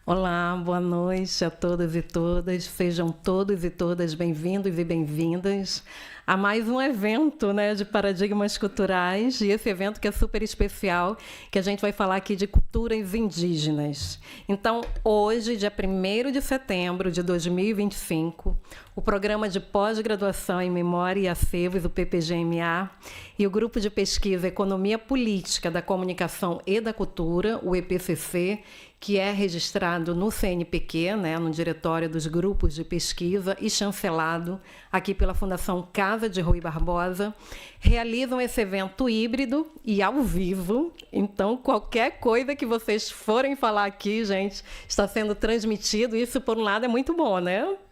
Olá, boa noite a todos e todas. Sejam todos e todas bem-vindos e bem-vindas a mais um evento, de paradigmas culturais. E esse evento que é super especial, que a gente vai falar aqui de culturas indígenas. Então, hoje, dia 1º de setembro de 2025, o programa de pós-graduação em Memória e Acervos, o PPGMA, e o Grupo de Pesquisa Economia Política da Comunicação e da Cultura, o EPCC, que é registrado no CNPq, no Diretório dos Grupos de Pesquisa e chancelado aqui pela Fundação Casa de Rui Barbosa, realizam esse evento híbrido e ao vivo. Então, qualquer coisa que vocês forem falar aqui, gente, está sendo transmitido. Isso, por um lado, é muito bom,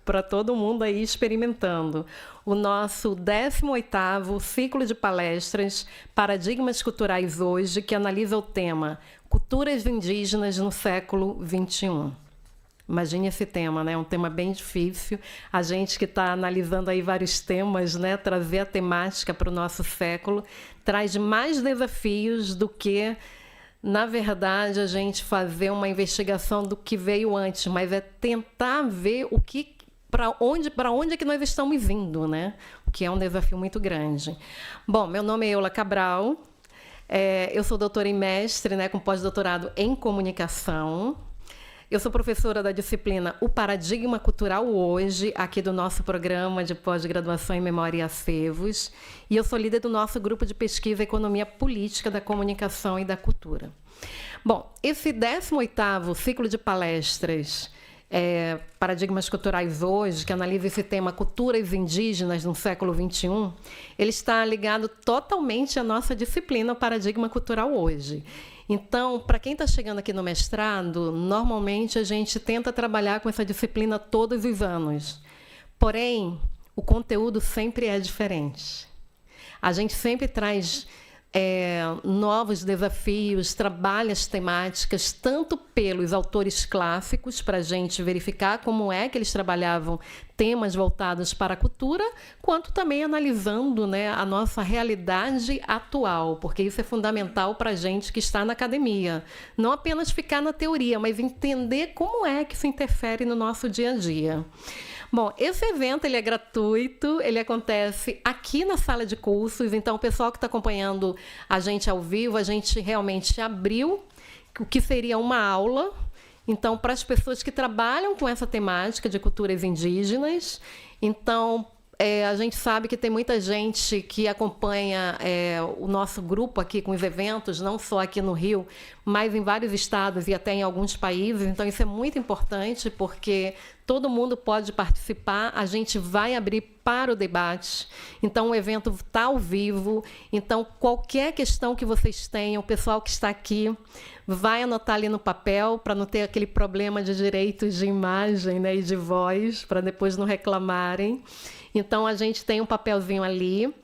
para todo mundo aí experimentando. O nosso 18º ciclo de palestras Paradigmas Culturais Hoje, que analisa o tema Culturas Indígenas no século XXI. Imagine esse tema, é um tema bem difícil. A gente que está analisando aí vários temas, trazer a temática para o nosso século, traz mais desafios do que, na verdade, a gente fazer uma investigação do que veio antes, mas é tentar ver o que para onde é que nós estamos indo, o que é um desafio muito grande. Bom, meu nome é Eula Cabral, eu sou doutora em mestre, com pós-doutorado em comunicação. Eu sou professora da disciplina O Paradigma Cultural Hoje, aqui do nosso programa de pós-graduação em Memória e Acervos, e eu sou líder do nosso grupo de pesquisa Economia Política da Comunicação e da Cultura. Bom, esse 18º ciclo de palestras Paradigmas Culturais Hoje, que analisa esse tema Culturas Indígenas no século XXI, ele está ligado totalmente à nossa disciplina Paradigma Cultural Hoje. Então, para quem está chegando aqui no mestrado, normalmente a gente tenta trabalhar com essa disciplina todos os anos. Porém, o conteúdo sempre é diferente. A gente sempre traz novos desafios, trabalha as temáticas, tanto pelos autores clássicos, para a gente verificar como é que eles trabalhavam temas voltados para a cultura, quanto também analisando a nossa realidade atual, porque isso é fundamental para a gente que está na academia. Não apenas ficar na teoria, mas entender como é que isso interfere no nosso dia a dia. Bom, esse evento ele é gratuito, ele acontece aqui na sala de cursos, então o pessoal que está acompanhando a gente ao vivo, a gente realmente abriu o que seria uma aula, então para as pessoas que trabalham com essa temática de culturas indígenas. Então, a gente sabe que tem muita gente que acompanha o nosso grupo aqui com os eventos, não só aqui no Rio, mas em vários estados e até em alguns países. Então, isso é muito importante, porque todo mundo pode participar, a gente vai abrir para o debate. Então, o evento está ao vivo. Então, qualquer questão que vocês tenham, o pessoal que está aqui vai anotar ali no papel, para não ter aquele problema de direitos de imagem e de voz, para depois não reclamarem. Então, a gente tem um papelzinho ali.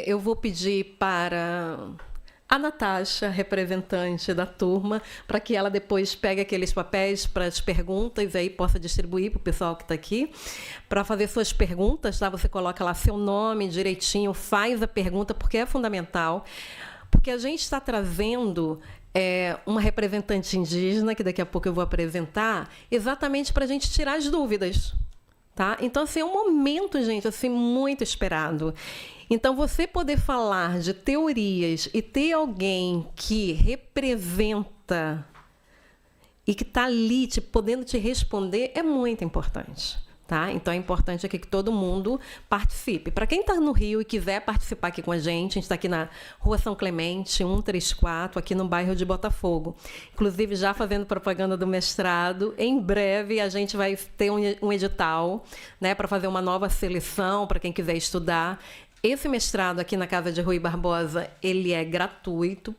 Eu vou pedir para a Natasha, representante da turma, para que ela depois pegue aqueles papéis para as perguntas, aí possa distribuir para o pessoal que está aqui. Para fazer suas perguntas, você coloca lá seu nome direitinho, faz a pergunta, porque é fundamental. Porque a gente está trazendo uma representante indígena, que daqui a pouco eu vou apresentar, exatamente para a gente tirar as dúvidas. Tá? Então, assim, é um momento, gente, assim, muito esperado. Então, você poder falar de teorias e ter alguém que representa e que está ali podendo te responder é muito importante. Tá? Então, é importante aqui que todo mundo participe. Para quem está no Rio e quiser participar aqui com a gente está aqui na Rua São Clemente, 134, aqui no bairro de Botafogo. Inclusive, já fazendo propaganda do mestrado, em breve a gente vai ter um edital, para fazer uma nova seleção para quem quiser estudar. Esse mestrado aqui na Casa de Rui Barbosa, ele é gratuito,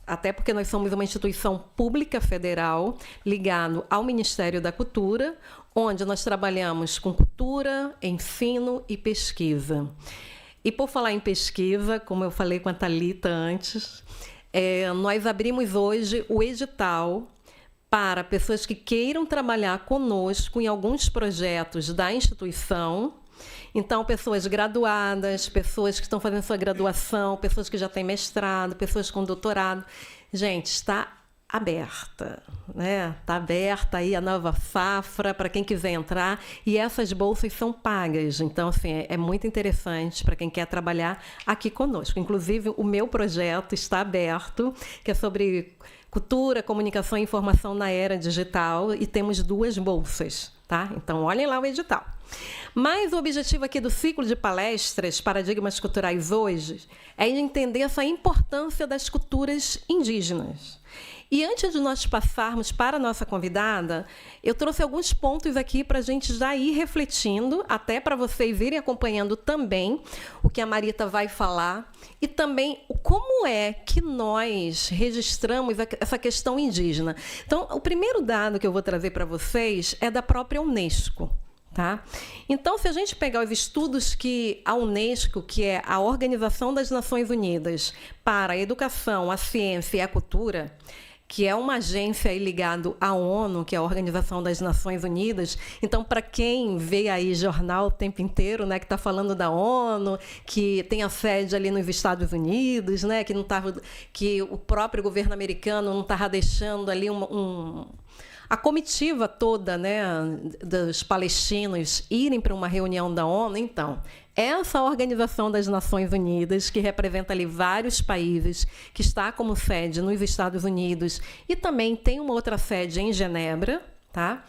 até porque nós somos uma instituição pública federal ligado ao Ministério da Cultura, onde nós trabalhamos com cultura, ensino e pesquisa. E por falar em pesquisa, como eu falei com a Thalita antes, nós abrimos hoje o edital para pessoas que queiram trabalhar conosco em alguns projetos da instituição. Então, pessoas graduadas, pessoas que estão fazendo sua graduação, pessoas que já têm mestrado, pessoas com doutorado. Gente, está aberta, né? Está aberta aí a nova safra para quem quiser entrar, e essas bolsas são pagas. Então, assim, é muito interessante para quem quer trabalhar aqui conosco. Inclusive, o meu projeto está aberto, que é sobre cultura, comunicação e informação na era digital, e temos 2 bolsas, tá? Então, olhem lá o edital. Mas o objetivo aqui do ciclo de palestras Paradigmas Culturais hoje é entender essa importância das culturas indígenas. E antes de nós passarmos para a nossa convidada, eu trouxe alguns pontos aqui para a gente já ir refletindo, até para vocês irem acompanhando também o que a Marita vai falar, e também como é que nós registramos essa questão indígena. Então, o primeiro dado que eu vou trazer para vocês é da própria Unesco. Tá? Então, se a gente pegar os estudos que a Unesco, que é a Organização das Nações Unidas para a Educação, a Ciência e a Cultura, que é uma agência ligada à ONU, que é a Organização das Nações Unidas. Então, para quem vê aí jornal o tempo inteiro, né, que está falando da ONU, que tem a sede ali nos Estados Unidos, né, que o próprio governo americano não estava deixando ali a comitiva toda, né, dos palestinos irem para uma reunião da ONU. Então, essa Organização das Nações Unidas, que representa ali vários países, que está como sede nos Estados Unidos e também tem uma outra sede em Genebra, tá?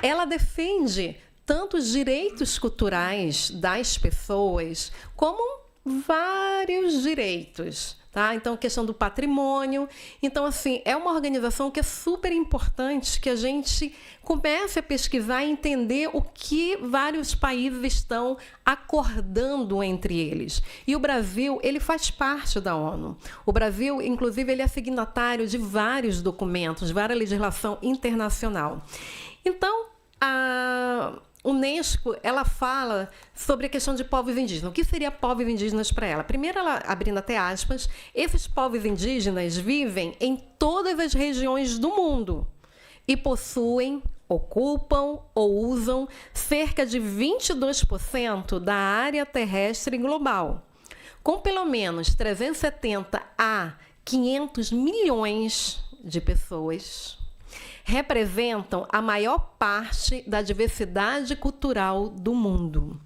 Ela defende tanto os direitos culturais das pessoas, como vários direitos. Tá? Então, questão do patrimônio. Então, assim, é uma organização que é super importante que a gente comece a pesquisar e entender o que vários países estão acordando entre eles. E o Brasil, ele faz parte da ONU. O Brasil, inclusive, ele é signatário de vários documentos, várias legislação internacional. Então, a Unesco, ela fala sobre a questão de povos indígenas. O que seria povos indígenas para ela? Primeiro, ela, abrindo até aspas, esses povos indígenas vivem em todas as regiões do mundo e possuem, ocupam ou usam cerca de 22% da área terrestre global, com pelo menos 370 a 500 milhões de pessoas. Representam a maior parte da diversidade cultural do mundo.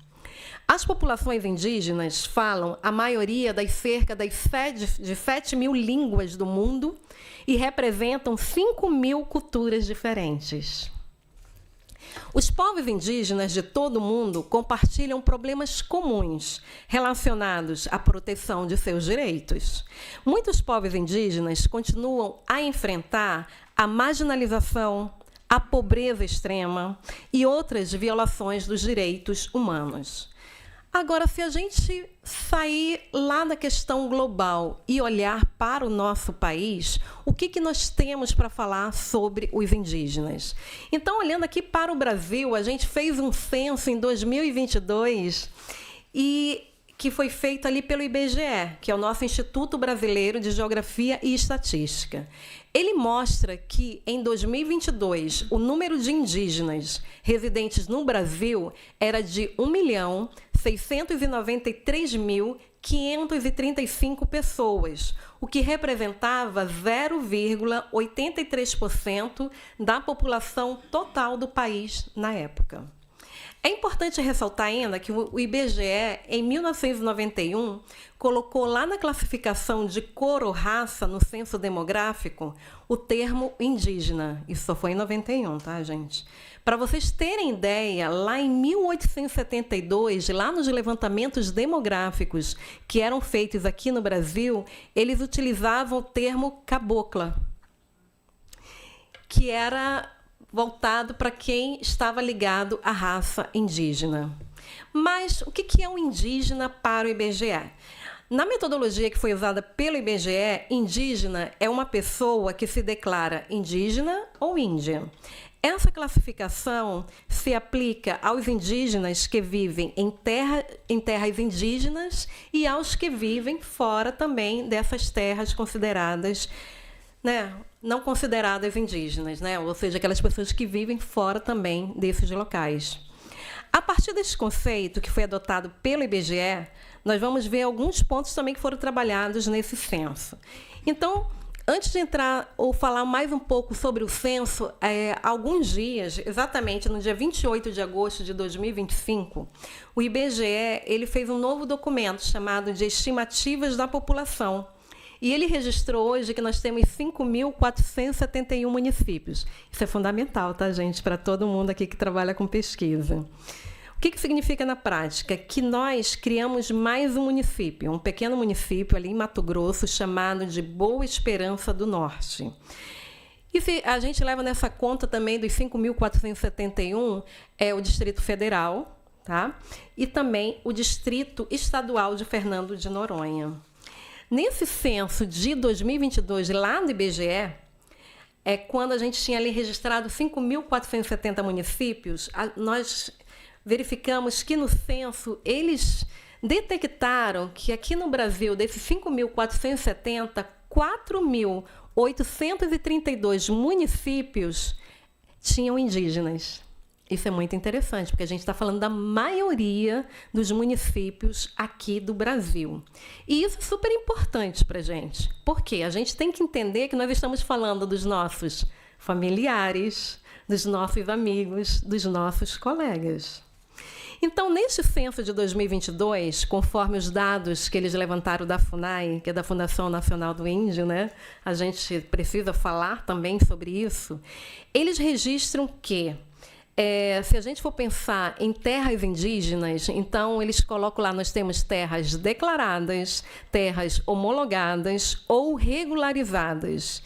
As populações indígenas falam a maioria das cerca de 7 mil línguas do mundo e representam 5 mil culturas diferentes. Os povos indígenas de todo o mundo compartilham problemas comuns relacionados à proteção de seus direitos. Muitos povos indígenas continuam a enfrentar a marginalização, a pobreza extrema e outras violações dos direitos humanos. Agora, se a gente sair lá da questão global e olhar para o nosso país, o que nós temos para falar sobre os indígenas? Então, olhando aqui para o Brasil, a gente fez um censo em 2022 que foi feito ali pelo IBGE, que é o nosso Instituto Brasileiro de Geografia e Estatística. Ele mostra que, em 2022, o número de indígenas residentes no Brasil era de 1.693.535 pessoas, o que representava 0,83% da população total do país na época. É importante ressaltar ainda que o IBGE, em 1991, colocou lá na classificação de cor ou raça, no censo demográfico, o termo indígena. Isso só foi em 91, tá, gente? Para vocês terem ideia, lá em 1872, lá nos levantamentos demográficos que eram feitos aqui no Brasil, eles utilizavam o termo cabocla, que era voltado para quem estava ligado à raça indígena. Mas o que é um indígena para o IBGE? Na metodologia que foi usada pelo IBGE, indígena é uma pessoa que se declara indígena ou índia. Essa classificação se aplica aos indígenas que vivem em terras indígenas e aos que vivem fora também dessas terras consideradas, né, não consideradas indígenas, né? Ou seja, aquelas pessoas que vivem fora também desses locais. A partir desse conceito que foi adotado pelo IBGE, nós vamos ver alguns pontos também que foram trabalhados nesse censo. Então, Antes de entrar ou falar mais um pouco sobre o censo, alguns dias, exatamente no dia 28 de agosto de 2025, o IBGE ele fez um novo documento chamado de Estimativas da População. E ele registrou hoje que nós temos 5.471 municípios. Isso é fundamental, tá, gente, para todo mundo aqui que trabalha com pesquisa. O que significa na prática? Que nós criamos mais um município, um pequeno município ali em Mato Grosso, chamado de Boa Esperança do Norte. E se a gente leva nessa conta também dos 5.471, o Distrito Federal, tá? E também o Distrito Estadual de Fernando de Noronha. Nesse censo de 2022, lá no IBGE, quando a gente tinha ali registrado 5.470 municípios, nós verificamos que no censo eles detectaram que aqui no Brasil, desses 5.470, 4.832 municípios tinham indígenas. Isso é muito interessante, porque a gente está falando da maioria dos municípios aqui do Brasil. E isso é super importante para a gente, porque a gente tem que entender que nós estamos falando dos nossos familiares, dos nossos amigos, dos nossos colegas. Então, neste censo de 2022, conforme os dados que eles levantaram da FUNAI, que é da Fundação Nacional do Índio, né? A gente precisa falar também sobre isso, eles registram que se a gente for pensar em terras indígenas, então eles colocam lá, nós temos terras declaradas, terras homologadas ou regularizadas.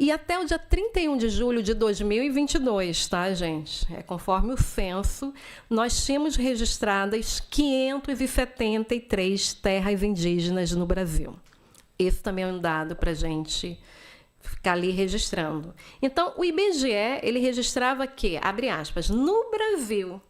E até o dia 31 de julho de 2022, tá, gente? Conforme o censo, nós tínhamos registradas 573 terras indígenas no Brasil. Esse também é um dado para a gente ficar ali registrando. Então, o IBGE, ele registrava que, abre aspas, no Brasil,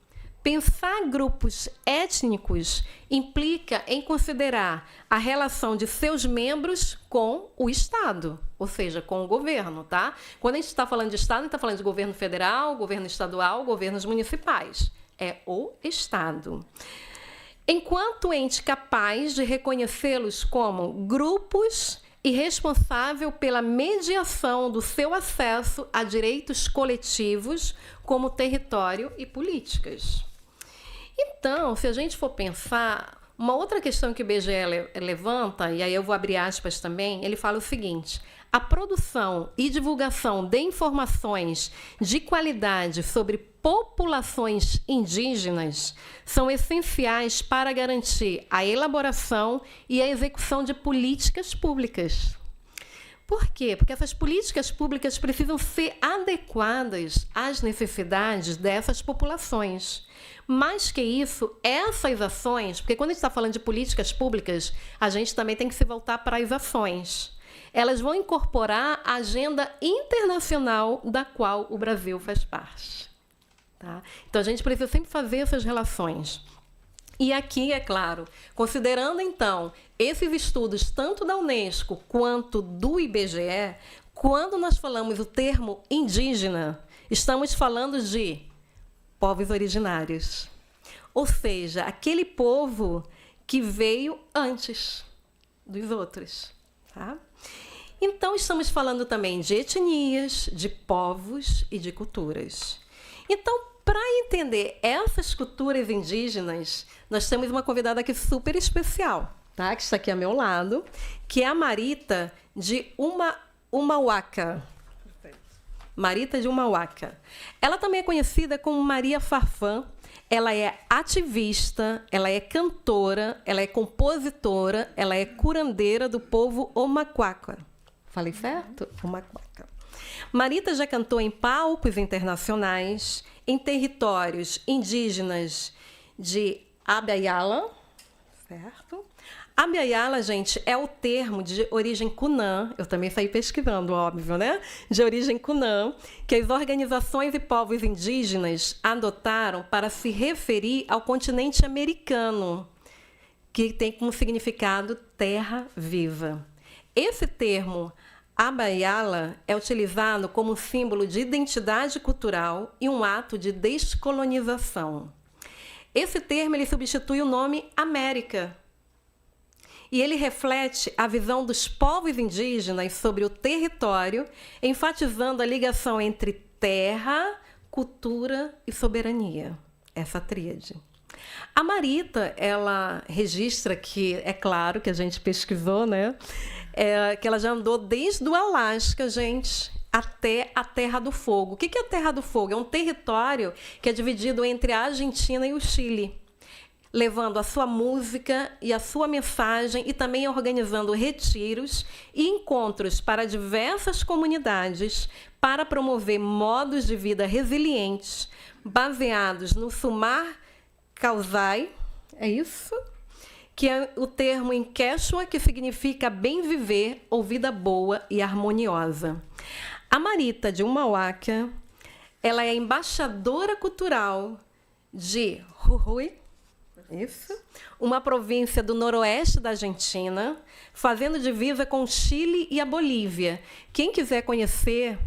pensar grupos étnicos implica em considerar a relação de seus membros com o Estado, ou seja, com o governo, tá? Quando a gente está falando de Estado, a gente está falando de governo federal, governo estadual, governos municipais. É o Estado. Enquanto ente capaz de reconhecê-los como grupos e responsável pela mediação do seu acesso a direitos coletivos, como território e políticas. Então, se a gente for pensar, uma outra questão que o IBGE levanta, e aí eu vou abrir aspas também, ele fala o seguinte: a produção e divulgação de informações de qualidade sobre populações indígenas são essenciais para garantir a elaboração e a execução de políticas públicas. Por quê? Porque essas políticas públicas precisam ser adequadas às necessidades dessas populações. Mais que isso, essas ações, porque quando a gente está falando de políticas públicas, a gente também tem que se voltar para as ações. Elas vão incorporar a agenda internacional da qual o Brasil faz parte. Tá? Então, a gente precisa sempre fazer essas relações. E aqui, é claro, considerando, então, esses estudos, tanto da Unesco quanto do IBGE, quando nós falamos o termo indígena, estamos falando de povos originários. Ou seja, aquele povo que veio antes dos outros. Tá? Então, estamos falando também de etnias, de povos e de culturas. Então, para entender essas culturas indígenas, nós temos uma convidada aqui super especial, tá? Que está aqui ao meu lado, que é a Marita de Umauaca. Marita de Umauaca. Ela também é conhecida como Maria Farfã. Ela é ativista, ela é cantora, ela é compositora, ela é curandeira do povo Omaquaca. Falei certo? Omaquaca. Marita já cantou em palcos internacionais, em territórios indígenas de Abya-Yala, certo? Abya-Yala, gente, é o termo de origem Cunã, eu também saí pesquisando, óbvio, né? De origem Cunã, que as organizações e povos indígenas adotaram para se referir ao continente americano, que tem como significado terra viva. Esse termo, Abya-Yala, é utilizado como símbolo de identidade cultural e um ato de descolonização. Esse termo ele substitui o nome América. e ele reflete a visão dos povos indígenas sobre o território, enfatizando a ligação entre terra, cultura e soberania, essa tríade. A Marita, ela registra que, é claro que a gente pesquisou, né? Que ela já andou desde o Alasca, gente, até a Terra do Fogo. O que é a Terra do Fogo? É um território que é dividido entre a Argentina e o Chile, levando a sua música e a sua mensagem e também organizando retiros e encontros para diversas comunidades para promover modos de vida resilientes, baseados no Sumar Causai, é isso? Que é o termo em Quechua que significa bem viver ou vida boa e harmoniosa. A Marita de Umauaca, ela é embaixadora cultural de Jujuy, isso, uma província do noroeste da Argentina, fazendo divisa com o Chile e a Bolívia. Quem quiser conhecer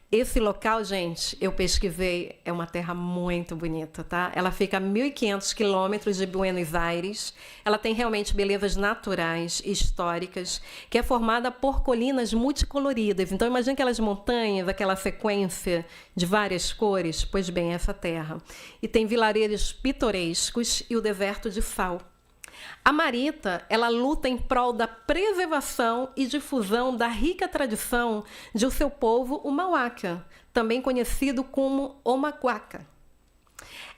esse local, gente, eu pesquisei, é uma terra muito bonita, tá? Ela fica a 1.500 quilômetros de Buenos Aires. Ela tem realmente belezas naturais e históricas, que é formada por colinas multicoloridas. Então, imagine aquelas montanhas, aquela sequência de várias cores. Pois bem, essa terra. E tem vilarejos pitorescos e o deserto de sal. A Marita, ela luta em prol da preservação e difusão da rica tradição de o seu povo Umauaca, também conhecido como Omaquaca.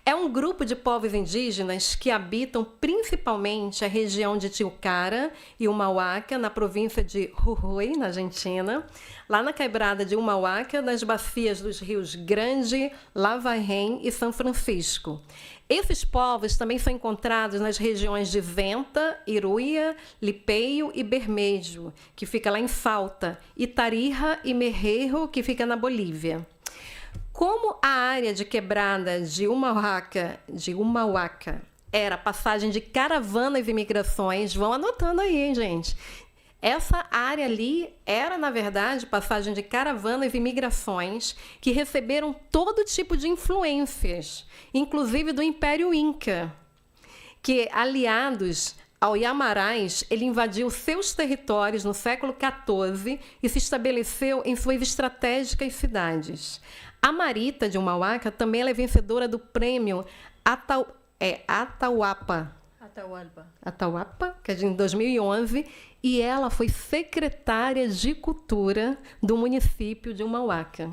É um grupo de povos indígenas que habitam principalmente a região de Tilcara e Umauaca, na província de Jujuy, na Argentina, lá na quebrada de Umauaca, nas bacias dos rios Grande, Lavaraim e São Francisco. Esses povos também são encontrados nas regiões de Venta, Iruia, Lipeio e Bermejo, que fica lá em Salta, e Tarija e Merreiro, que fica na Bolívia. Como a área de quebrada de Umauaca era passagem de caravanas e migrações, vão anotando aí, hein, gente? Essa área ali era, na verdade, passagem de caravanas e migrações que receberam todo tipo de influências, inclusive do Império Inca, que, aliados ao Yamarás, ele invadiu seus territórios no século XIV e se estabeleceu em suas estratégicas cidades. A Marita de Umauaca também ela é vencedora do prêmio Atahualpa, que é de 2011, e ela foi secretária de Cultura do município de Umauaca.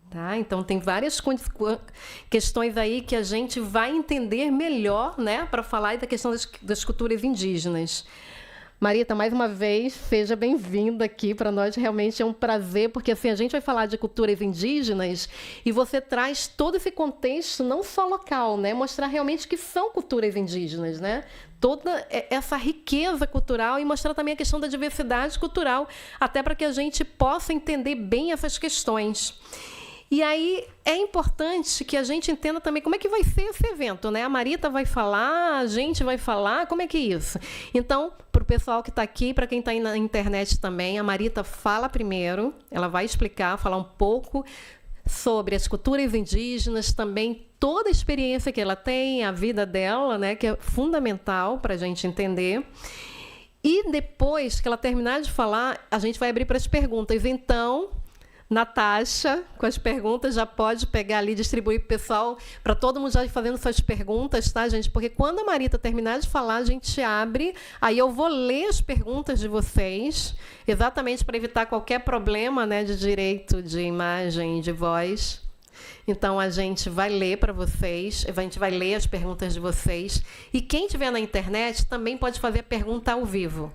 Tá? Então, tem várias questões aí que a gente vai entender melhor, né, para falar da questão das culturas indígenas. Marita, mais uma vez, seja bem-vinda aqui. Para nós realmente é um prazer, porque assim, a gente vai falar de culturas indígenas e você traz todo esse contexto, não só local, né? Mostrar realmente que são culturas indígenas, né? Toda essa riqueza cultural e mostrar também a questão da diversidade cultural, até para que a gente possa entender bem essas questões. E aí é importante que a gente entenda também como é que vai ser esse evento, né? A Marita vai falar, a gente vai falar, como é que é isso? Então, para o pessoal que está aqui, para quem está aí na internet também, a Marita fala primeiro, ela vai explicar, falar um pouco sobre as culturas indígenas, também toda a experiência que ela tem, a vida dela, né? Que é fundamental para a gente entender. E depois que ela terminar de falar, a gente vai abrir para as perguntas. Então, Natasha, com as perguntas, já pode pegar ali e distribuir para o pessoal, para todo mundo já ir fazendo suas perguntas, tá, gente? Porque quando a Marita terminar de falar, a gente abre, aí eu vou ler as perguntas de vocês, exatamente para evitar qualquer problema, né, de direito de imagem e de voz. Então, a gente vai ler para vocês, a gente vai ler as perguntas de vocês, e quem estiver na internet também pode fazer a pergunta ao vivo.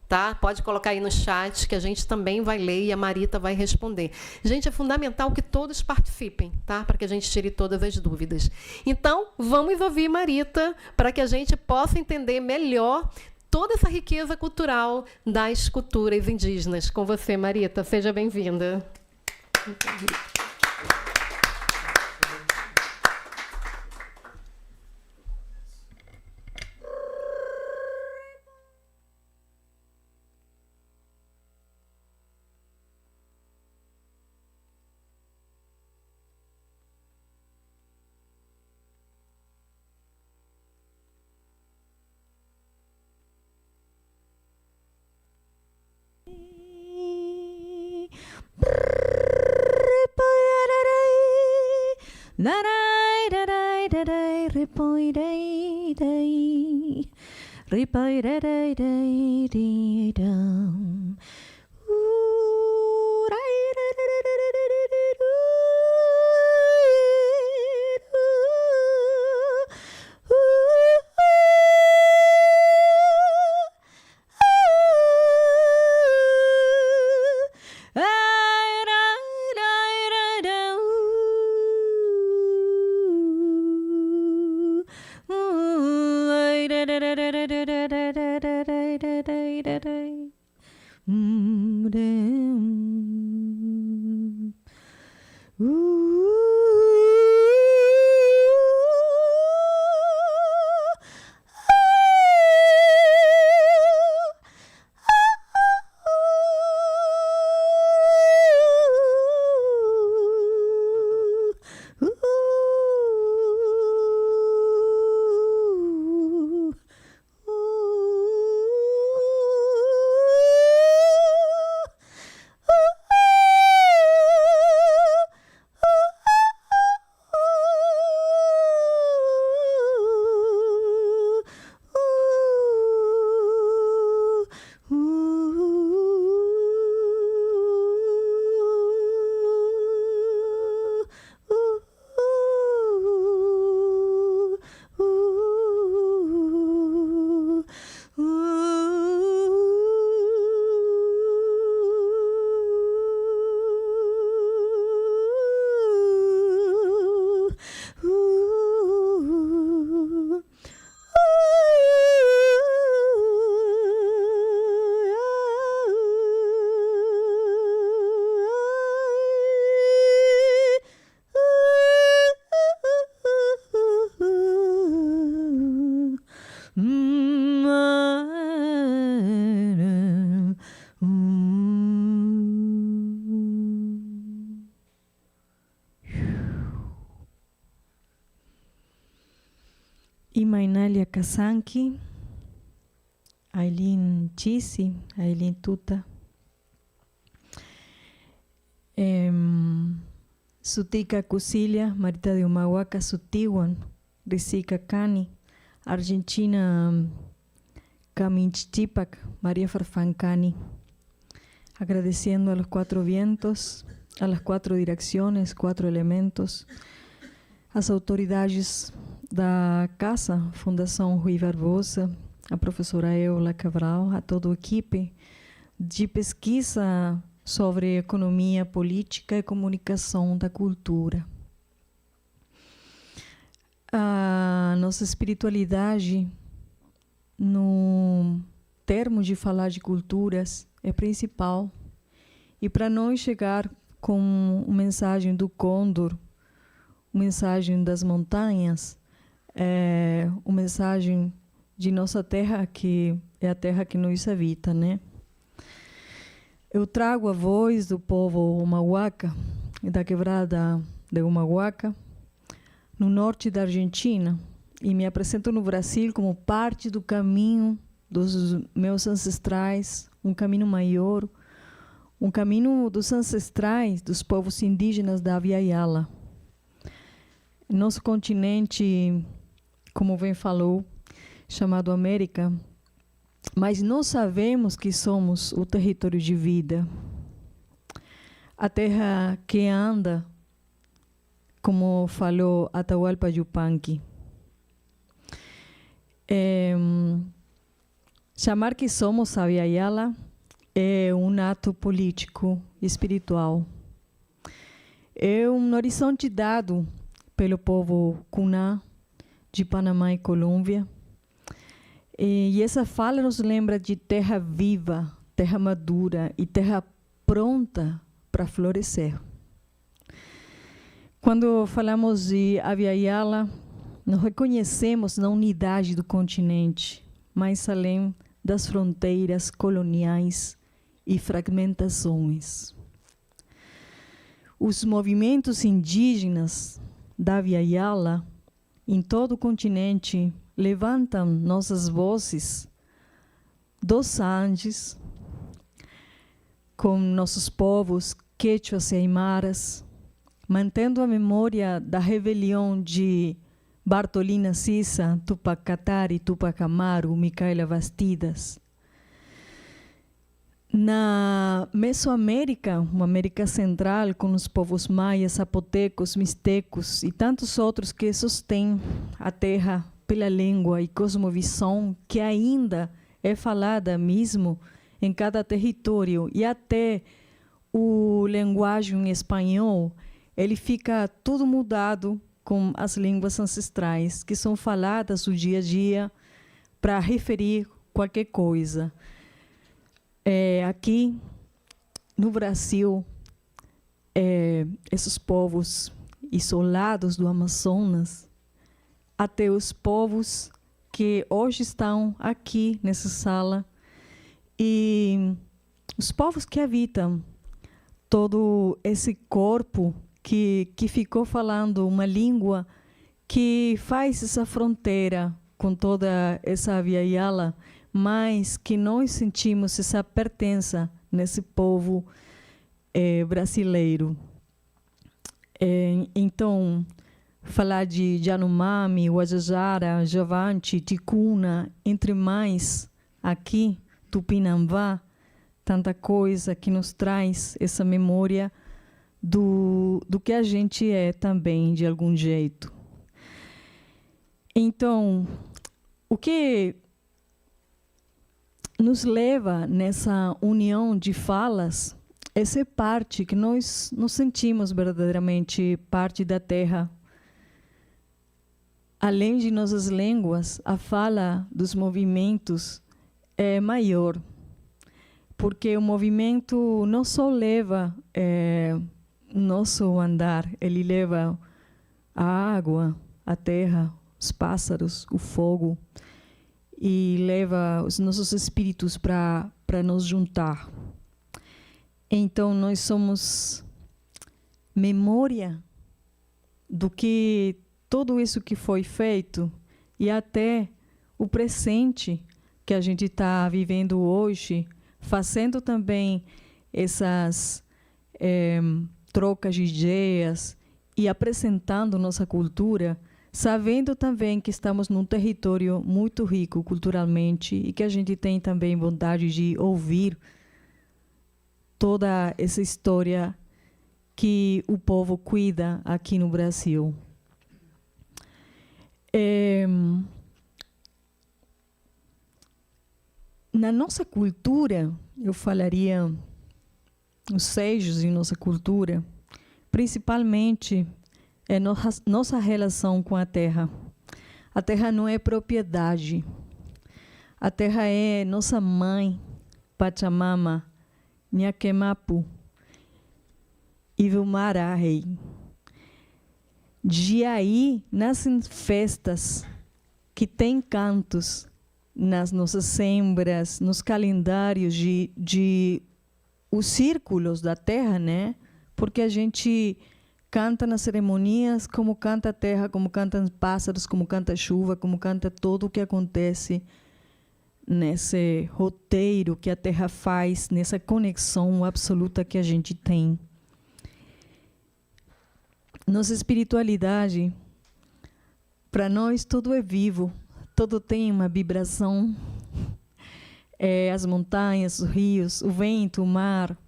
Tá? Pode colocar aí no chat que a gente também vai ler e a Marita vai responder. Gente, é fundamental que todos participem, tá? Para que a gente tire todas as dúvidas. Então, vamos ouvir Marita para que a gente possa entender melhor toda essa riqueza cultural das culturas indígenas. Com você, Marita, seja bem-vinda. Darai, darai, darai, repoi, dai, dai. Repoi, darai, dai, dai, dam. Rai, da, da, da, da, da, da, da, da. Imainalia Kasanki, Aileen Chisi, Aileen Tuta, Sutika Kusilia, Marita de Humahuaca, Sutiwan, Risica Cani, Argentina Caminchichipac, María Farfancani, agradeciendo a los 4 vientos, a las 4 direcciones, 4 elementos, as autoridades da Casa, Fundação Rui Barbosa, a professora Eula Cabral, a toda a equipe de pesquisa sobre economia, política e comunicação da cultura. A nossa espiritualidade, no termo de falar de culturas, é principal. E para nós chegar com uma mensagem do Condor, uma mensagem das montanhas, uma mensagem de nossa terra, que é a terra que nos habita, né? Eu trago a voz do povo Humahuaca, da quebrada de Humahuaca, no norte da Argentina, e me apresento no Brasil como parte do caminho dos meus ancestrais, um caminho maior, um caminho dos ancestrais dos povos indígenas da Via Yala. Nosso continente, como bem falou, chamado América, mas nós sabemos que somos o território de vida. A terra que anda, como falou Atahualpa Yupanqui. Chamar que somos a Via Yala é um ato político, espiritual. É um horizonte dado pelo povo Cuná, de Panamá e Colômbia. E essa fala nos lembra de terra viva, terra madura e terra pronta para florescer. Quando falamos de Via Yala, nós reconhecemos na unidade do continente, mais além das fronteiras coloniais e fragmentações. Os movimentos indígenas da Via Yala em todo o continente levantam nossas vozes dos Andes, com nossos povos quechuas e aimaras, mantendo a memória da rebelião de Bartolina Sisa, Tupac Katari, Tupac Amaru, Micaela Bastidas. Na Mesoamérica, uma América Central, com os povos maias, zapotecos, mistecos e tantos outros que sostêm a terra pela língua e cosmovisão que ainda é falada mesmo em cada território, e até o linguagem espanhol, ele fica tudo mudado com as línguas ancestrais que são faladas no dia a dia para referir qualquer coisa. Aqui no Brasil, esses povos isolados do Amazonas, até os povos que hoje estão aqui nessa sala, e os povos que habitam todo esse corpo que ficou falando uma língua que faz essa fronteira com toda essa Via Yala, mas que nós sentimos essa pertença nesse povo brasileiro. Então, falar de Yanomami, Guajajara, Javante, Ticuna, entre mais aqui, Tupinambá, tanta coisa que nos traz essa memória do que a gente é também, de algum jeito. Então, o que nos leva nessa união de falas é ser parte, que nós nos sentimos verdadeiramente parte da terra. Além de nossas línguas, a fala dos movimentos é maior, porque o movimento não só leva nosso andar, ele leva a água, a terra, os pássaros, o fogo, e leva os nossos espíritos para nos juntar. Então, nós somos memória do que tudo isso que foi feito e até o presente que a gente está vivendo hoje, fazendo também essas trocas de ideias e apresentando nossa cultura, sabendo também que estamos num território muito rico culturalmente e que a gente tem também vontade de ouvir toda essa história que o povo cuida aqui no Brasil. Na nossa cultura, eu falaria os sejos em nossa cultura, principalmente nossa relação com a terra. A terra não é propriedade. A terra é nossa mãe, Pachamama, Nhaquemapu, Ivumararei. De aí nascem festas que têm cantos nas nossas sembras, nos calendários de os círculos da terra, né? Porque a gente canta nas cerimonias como canta a terra, como cantam os pássaros, como canta a chuva, como canta tudo o que acontece nesse roteiro que a terra faz, nessa conexão absoluta que a gente tem. Nossa espiritualidade, para nós tudo é vivo, tudo tem uma vibração. As montanhas, os rios, o vento, o mar.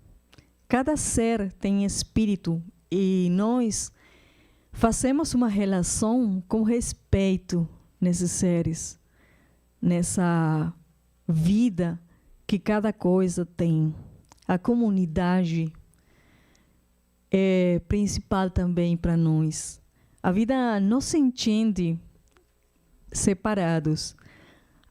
Cada ser tem espírito e nós fazemos uma relação com respeito nesses seres, nessa vida que cada coisa tem. A comunidade é principal também para nós. A vida não se entende separados.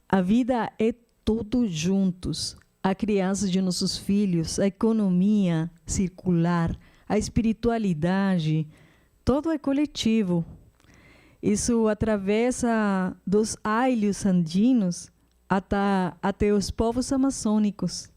A vida é todos juntos. A criança de nossos filhos, a economia circular, a espiritualidade, todo é coletivo. Isso atravessa dos ailos andinos até os povos amazônicos.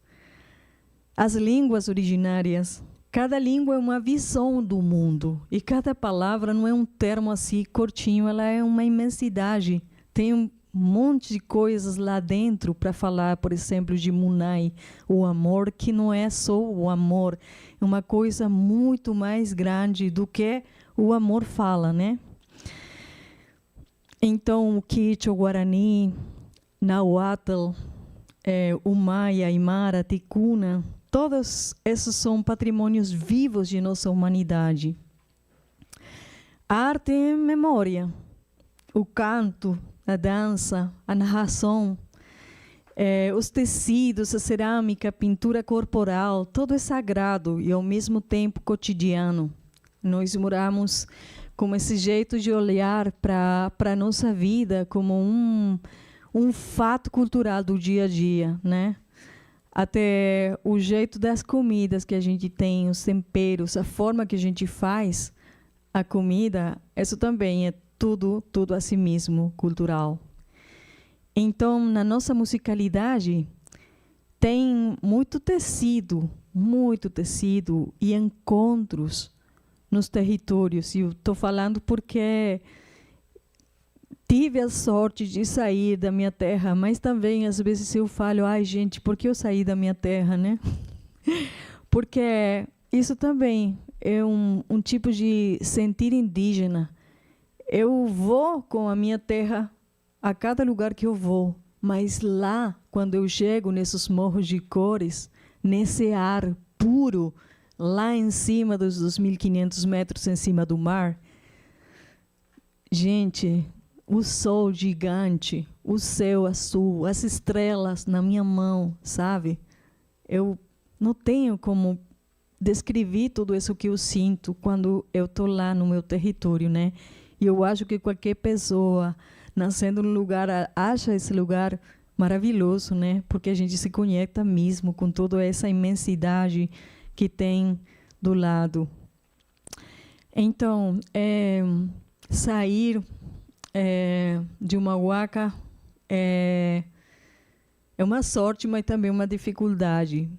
As línguas originárias. Cada língua é uma visão do mundo. E cada palavra não é um termo assim curtinho, ela é uma imensidade. Tem um monte de coisas lá dentro para falar, por exemplo, de Munay, o amor, que não é só o amor, é uma coisa muito mais grande do que o amor fala, né? Então, o Quichua, o Guarani, Nahuatl, o Maia, Aymara, Ticuna, todos esses são patrimônios vivos de nossa humanidade. A arte é memória, o canto, a dança, a narração, os tecidos, a cerâmica, a pintura corporal, tudo é sagrado e ao mesmo tempo cotidiano. Nós moramos com esse jeito de olhar para a nossa vida como um fato cultural do dia a dia, né? Até o jeito das comidas que a gente tem, os temperos, a forma que a gente faz a comida, isso também é tudo a si mesmo cultural. Então, na nossa musicalidade, tem muito tecido e encontros nos territórios. E eu estou falando porque tive a sorte de sair da minha terra, mas também, às vezes, eu falo, ai, gente, por que eu saí da minha terra, né? Porque isso também é um tipo de sentir indígena. Eu vou com a minha terra a cada lugar que eu vou, mas lá, quando eu chego nesses morros de cores, nesse ar puro, lá em cima dos 2.500 metros em cima do mar, gente, o sol gigante, o céu azul, as estrelas na minha mão, sabe? Eu não tenho como descrever tudo isso que eu sinto quando eu estou lá no meu território, né? E eu acho que qualquer pessoa nascendo num lugar acha esse lugar maravilhoso, né? Porque a gente se conecta mesmo com toda essa imensidade que tem do lado. Então, sair de uma huaca é uma sorte, mas também uma dificuldade.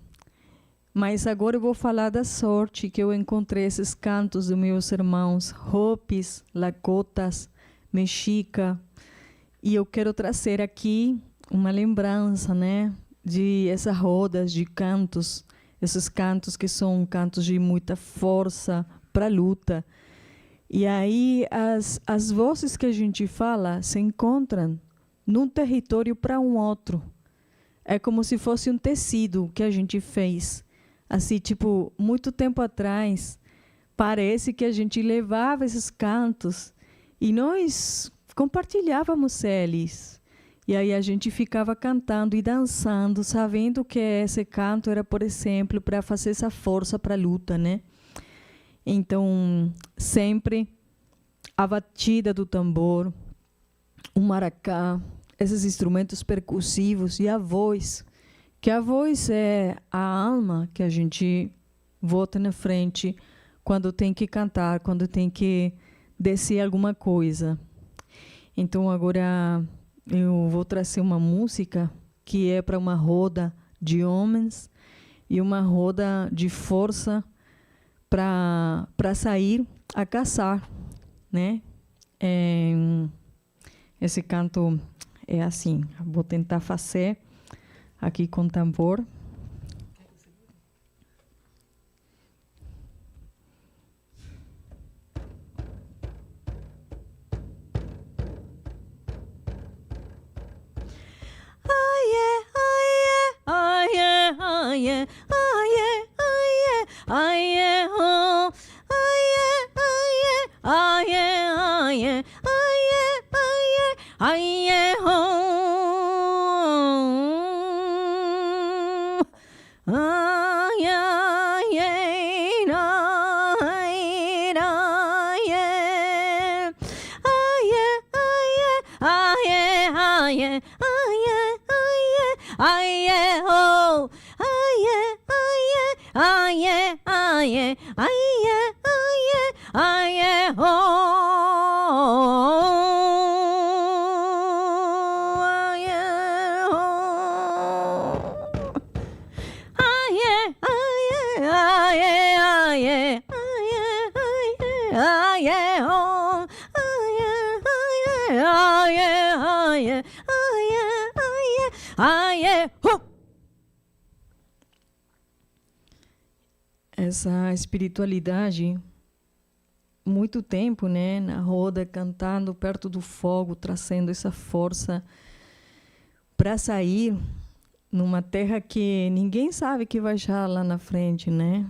Mas agora eu vou falar da sorte que eu encontrei esses cantos dos meus irmãos Hopis, Lakotas, Mexica, e eu quero trazer aqui uma lembrança, né, de essas rodas de cantos, esses cantos que são cantos de muita força para a luta. E aí as vozes que a gente fala se encontram num território para um outro. É como se fosse um tecido que a gente fez. Assim, tipo, muito tempo atrás, parece que a gente levava esses cantos e nós compartilhávamos eles. E aí a gente ficava cantando e dançando, sabendo que esse canto era, por exemplo, para fazer essa força para a luta, né? Então, sempre a batida do tambor, o maracá, esses instrumentos percussivos e a voz, que a voz é a alma que a gente bota na frente quando tem que cantar, quando tem que descer alguma coisa. Então, agora eu vou trazer uma música que é para uma roda de homens e uma roda de força para sair a caçar, né? Esse canto é assim, vou tentar fazer aqui com tambor. essa espiritualidade muito tempo, né, na roda, cantando perto do fogo, trazendo essa força para sair numa terra que ninguém sabe que vai achar lá na frente, né?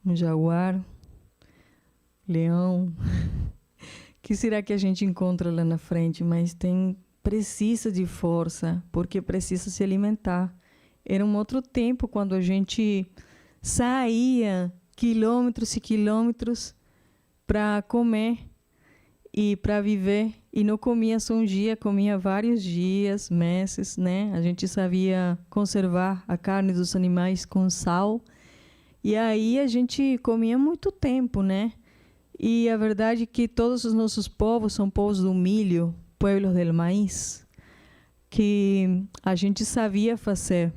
Um jaguar, leão. Que será que a gente encontra lá na frente? Mas precisa de força, porque precisa se alimentar. Era um outro tempo quando a gente saía quilômetros e quilômetros para comer e para viver, e não comia só um dia, comia vários dias, meses, né? A gente sabia conservar a carne dos animais com sal, e aí a gente comia muito tempo, né? E a verdade é que todos os nossos povos são povos do milho, pueblos del maíz, que a gente sabia fazer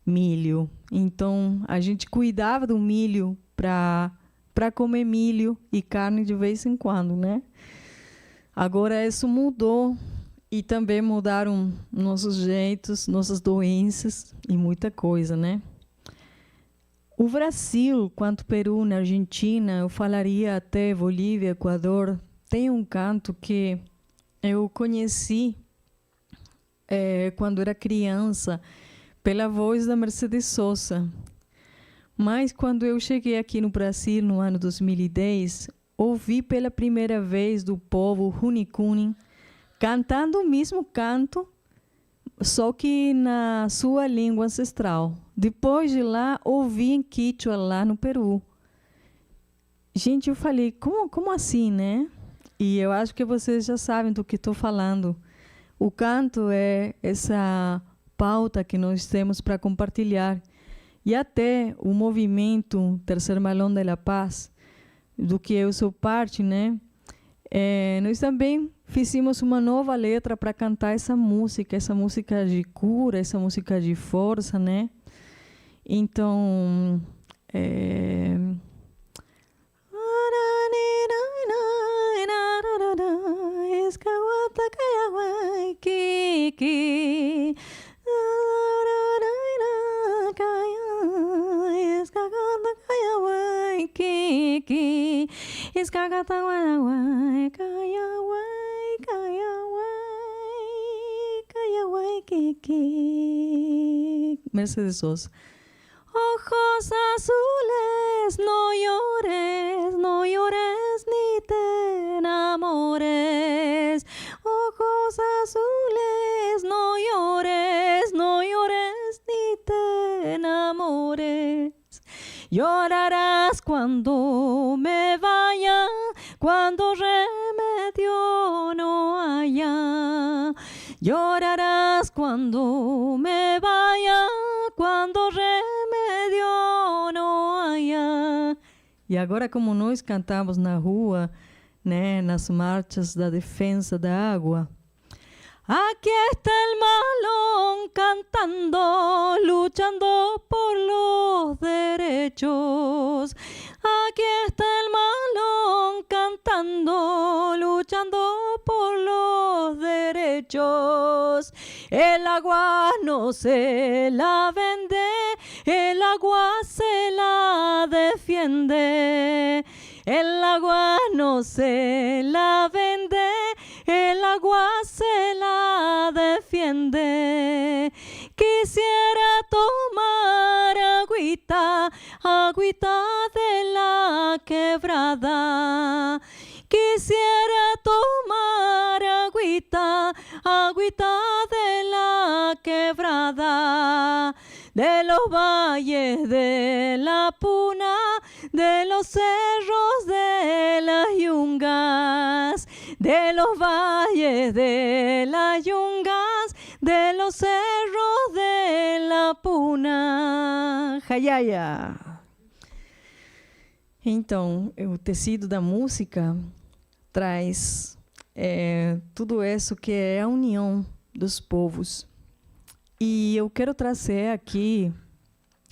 milho. Então, a gente cuidava do milho para comer milho e carne de vez em quando, né? Agora isso mudou e também mudaram nossos jeitos, nossas doenças e muita coisa, né? O Brasil, quanto Peru, na Argentina, eu falaria até Bolívia, Equador, tem um canto que eu conheci quando era criança pela voz da Mercedes Sosa. Mas quando eu cheguei aqui no Brasil no ano 2010, ouvi pela primeira vez do povo Runicunin cantando o mesmo canto, só que na sua língua ancestral. Depois de lá, ouvi em Quichua lá no Peru. Gente, eu falei, como assim, né? E eu acho que vocês já sabem do que estou falando. O canto é essa pauta que nós temos para compartilhar. E até o movimento Tercer Malón de la Paz, do que eu sou parte, né? Nós também fizemos uma nova letra para cantar essa música de cura, essa música de força, né? Então, Mercedes Sosa. Ojos azules, no llores ni te enamores. Ojos azules, no llores ni te enamores. Llorarás cuando me vaya, cuando remedio no haya. Llorarás cuando me vaya, quando remédio não haya. E agora, como nós cantamos na rua, né, nas marchas da defesa da água, aquí está el malón cantando, luchando por los derechos. Aquí está el malón cantando, luchando por los derechos. El agua no se la vende, el agua se la defiende. El agua no se la vende, el agua se la defiende. Quisiera tomar agüita, agüita de la quebrada. Quisiera tomar agüita, agüita de la quebrada. De los valles de la Puna, de los cerros de las Yungas, de los valles de las Yungas, de los cerros de la Puna. Hayaya. Então, o tecido da música traz tudo isso que é a união dos povos. E eu quero trazer aqui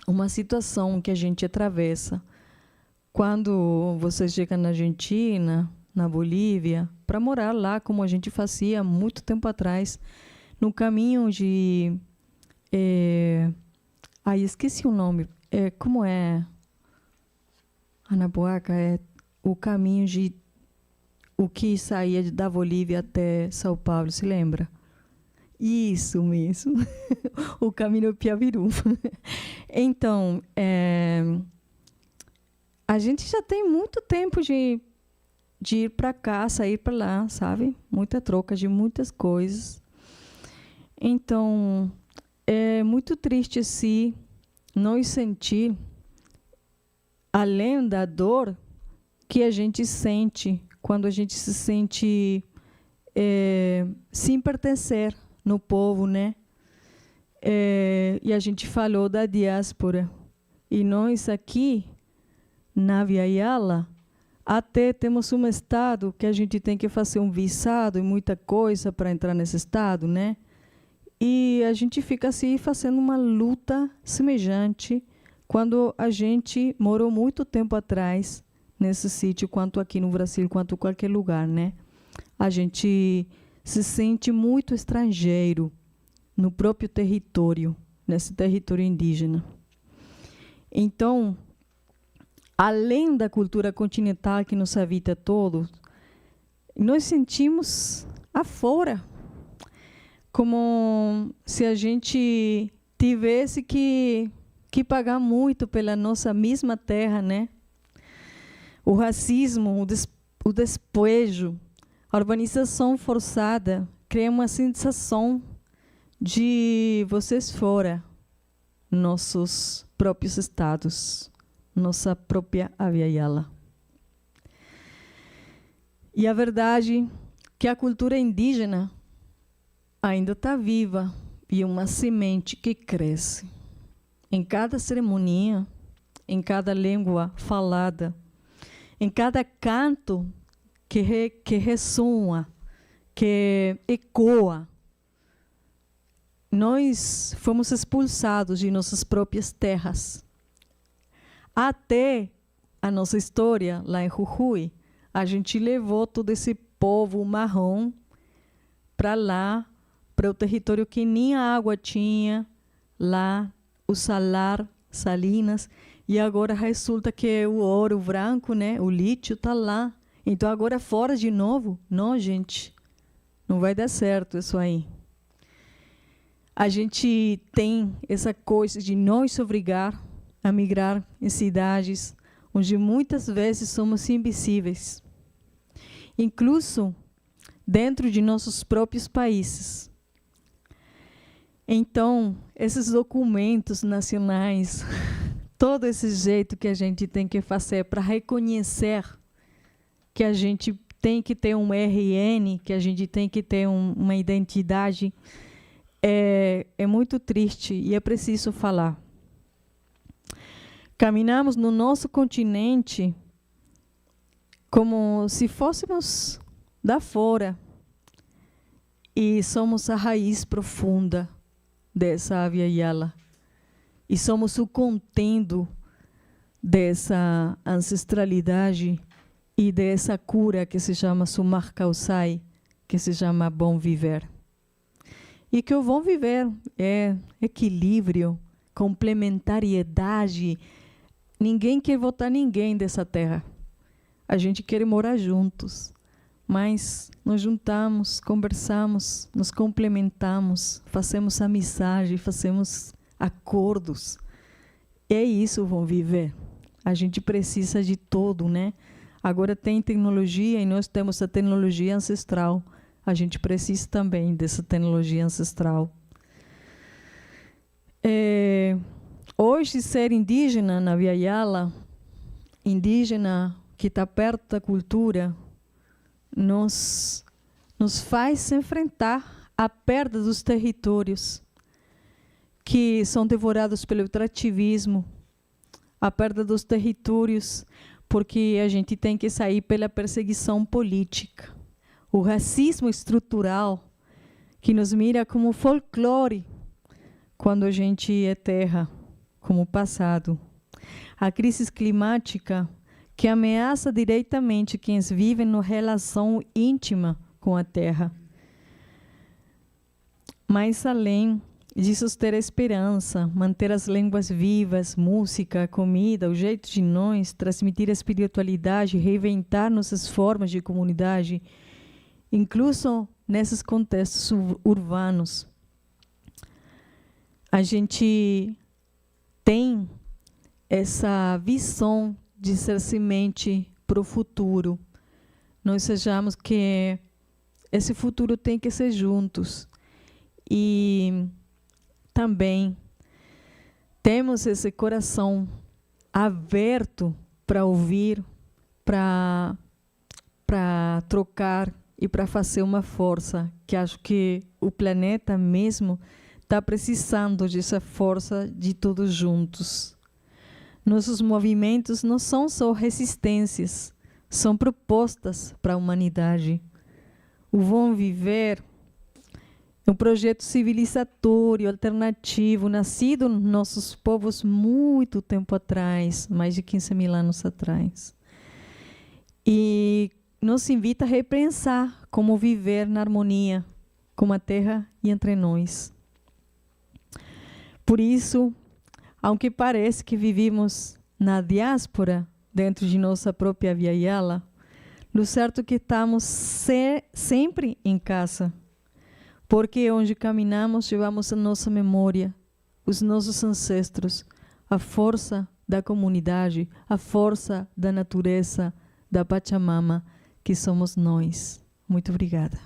uma situação que a gente atravessa quando você chega na Argentina, na Bolívia, para morar lá, como a gente fazia muito tempo atrás, no caminho de... esqueci o nome. Como é? Anapuaca é o caminho de o que saía da Bolívia até São Paulo, se lembra? Isso mesmo, o caminho Piabiru. Então, a gente já tem muito tempo de ir para cá, sair para lá, sabe? Muita troca de muitas coisas. Então, é muito triste se nós sentir, além da dor que a gente sente quando a gente se sente sem pertencer no povo, né? E a gente falou da diáspora. E nós aqui, na Via Yala, até temos um estado que a gente tem que fazer um visado e muita coisa para entrar nesse estado, né? E a gente fica assim fazendo uma luta semejante quando a gente morou muito tempo atrás nesse sítio, quanto aqui no Brasil, quanto em qualquer lugar, né? A gente se sente muito estrangeiro no próprio território, nesse território indígena. Então, além da cultura continental que nos habita todos, nós sentimos afora, como se a gente tivesse que pagar muito pela nossa mesma terra, né? O racismo, o despojo, a urbanização forçada cria uma sensação de vocês fora, nossos próprios estados, nossa própria Via Yala. E a verdade é que a cultura indígena ainda está viva e é uma semente que cresce. Em cada cerimônia, em cada língua falada, em cada canto que ressoa, que ecoa, nós fomos expulsados de nossas próprias terras. Até a nossa história, lá em Jujuy, a gente levou todo esse povo marrom para lá, para o território que nem a água tinha, lá, o salar, Salinas, e agora resulta que o ouro branco, né, o lítio, está lá. Então, agora fora de novo? Não, gente, não vai dar certo isso aí. A gente tem essa coisa de nos obrigar a migrar em cidades onde muitas vezes somos invisíveis, incluso dentro de nossos próprios países. Então, esses documentos nacionais, todo esse jeito que a gente tem que fazer para reconhecer que a gente tem que ter um RN, que a gente tem que ter uma identidade, é muito triste e é preciso falar. Caminhamos no nosso continente como se fôssemos da fora e somos a raiz profunda dessa Via Yala e somos o contendo dessa ancestralidade e dessa cura que se chama Sumar Kausai, que se chama Bom Viver. E que o bom viver é equilíbrio, complementariedade. Ninguém quer votar ninguém dessa terra. A gente quer morar juntos, mas nos juntamos, conversamos, nos complementamos, fazemos amizade, fazemos acordos. É isso o bom viver. A gente precisa de tudo, né? Agora tem tecnologia e nós temos a tecnologia ancestral. A gente precisa também dessa tecnologia ancestral. Hoje, ser indígena na Via Yala, indígena que está perto da cultura, nos faz enfrentar a perda dos territórios que são devorados pelo extrativismo, a perda dos territórios porque a gente tem que sair pela perseguição política. O racismo estrutural que nos mira como folclore quando a gente é terra, como passado. A crise climática que ameaça diretamente quem vive em relação íntima com a terra. Mais além de suster a esperança, manter as línguas vivas, música, comida, o jeito de nós, transmitir a espiritualidade, reinventar nossas formas de comunidade, incluso nesses contextos urbanos. A gente tem essa visão de ser semente para o futuro. Nós sejamos que esse futuro tem que ser juntos. E também temos esse coração aberto para ouvir, para trocar e para fazer uma força, que acho que o planeta mesmo está precisando dessa força de todos juntos. Nossos movimentos não são só resistências, são propostas para a humanidade. O Bom Viver é um projeto civilizatório, alternativo, nascido nos nossos povos muito tempo atrás, mais de 15.000 anos atrás. E nos invita a repensar como viver na harmonia com a terra e entre nós. Por isso, aunque pareça que vivimos na diáspora, dentro de nossa própria Via Yala, o certo é que estamos sempre em casa, porque onde caminhamos, levamos a nossa memória, os nossos ancestros, a força da comunidade, a força da natureza, da Pachamama, que somos nós. Muito obrigada.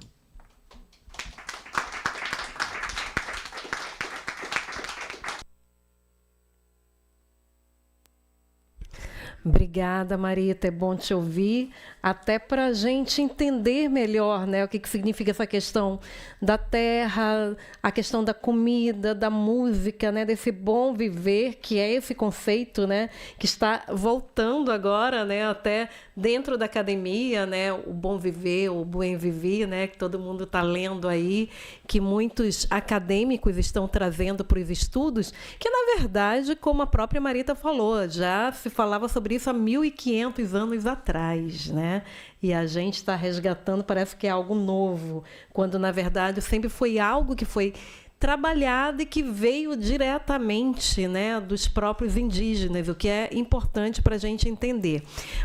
Obrigada, Marita, é bom te ouvir, até para a gente entender melhor, né, o que significa essa questão da terra, a questão da comida, da música, né, desse bom viver, que é esse conceito, né, que está voltando agora, né, até dentro da academia, né, o bom viver, o buen vivir, né, que todo mundo está lendo aí, que muitos acadêmicos estão trazendo para os estudos, que, na verdade, como a própria Marita falou, já se falava sobre isso há 1.500 anos atrás, né? E a gente está resgatando, parece que é algo novo, quando, na verdade, sempre foi algo que foi trabalhado e que veio diretamente, né, dos próprios indígenas, o que é importante para a gente entender.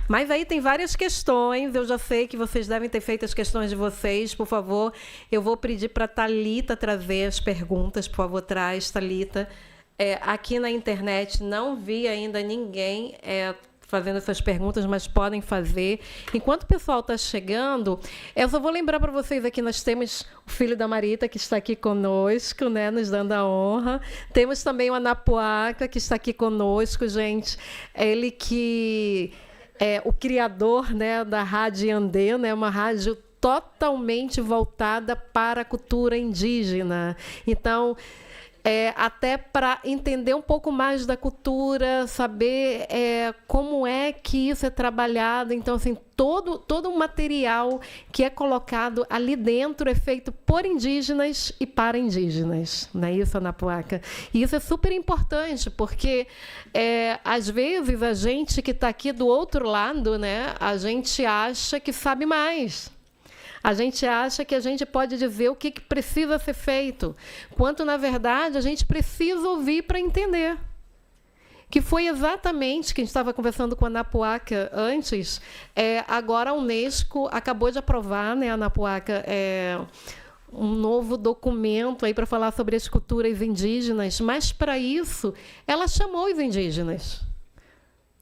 Mas aí tem várias questões, eu já sei que vocês devem ter feito as questões de vocês, por favor, eu vou pedir para a Thalita trazer as perguntas, por favor, traz, Thalita. Aqui na internet não vi ainda ninguém fazendo essas perguntas, mas podem fazer. Enquanto o pessoal está chegando, eu só vou lembrar para vocês aqui, nós temos o filho da Marita, que está aqui conosco, né, nos dando a honra. Temos também o Anapuaca, que está aqui conosco, gente. Ele que é o criador, né, da Rádio Yandê, né, uma rádio totalmente voltada para a cultura indígena. Então, até para entender um pouco mais da cultura, saber como é que isso é trabalhado. Então, assim, todo o material que é colocado ali dentro é feito por indígenas e para indígenas. Não é isso, Anapuaca? E isso é super importante, porque, às vezes, a gente que está aqui do outro lado, né, a gente acha que sabe mais. A gente acha que a gente pode dizer o que precisa ser feito, quanto, na verdade, a gente precisa ouvir para entender. Que foi exatamente, que a gente estava conversando com a Anapuaca antes, agora a Unesco acabou de aprovar, né, a Anapuaca, um novo documento aí para falar sobre as culturas indígenas, mas, para isso, ela chamou os indígenas.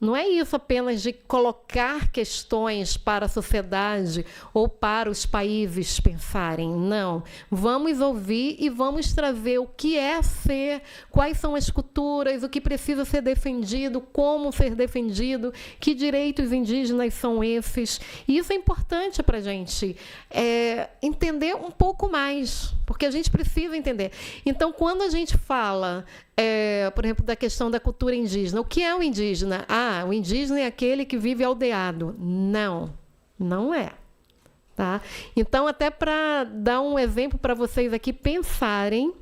Não é isso apenas de colocar questões para a sociedade ou para os países pensarem, não. Vamos ouvir e vamos trazer o que é ser, quais são as culturas, o que precisa ser defendido, como ser defendido, que direitos indígenas são esses. E isso é importante para a gente entender um pouco mais, porque a gente precisa entender. Então, quando a gente fala, por exemplo, da questão da cultura indígena, o que é o indígena? O indígena é aquele que vive aldeado. Não, não é. Tá? Então, até para dar um exemplo para vocês aqui pensarem,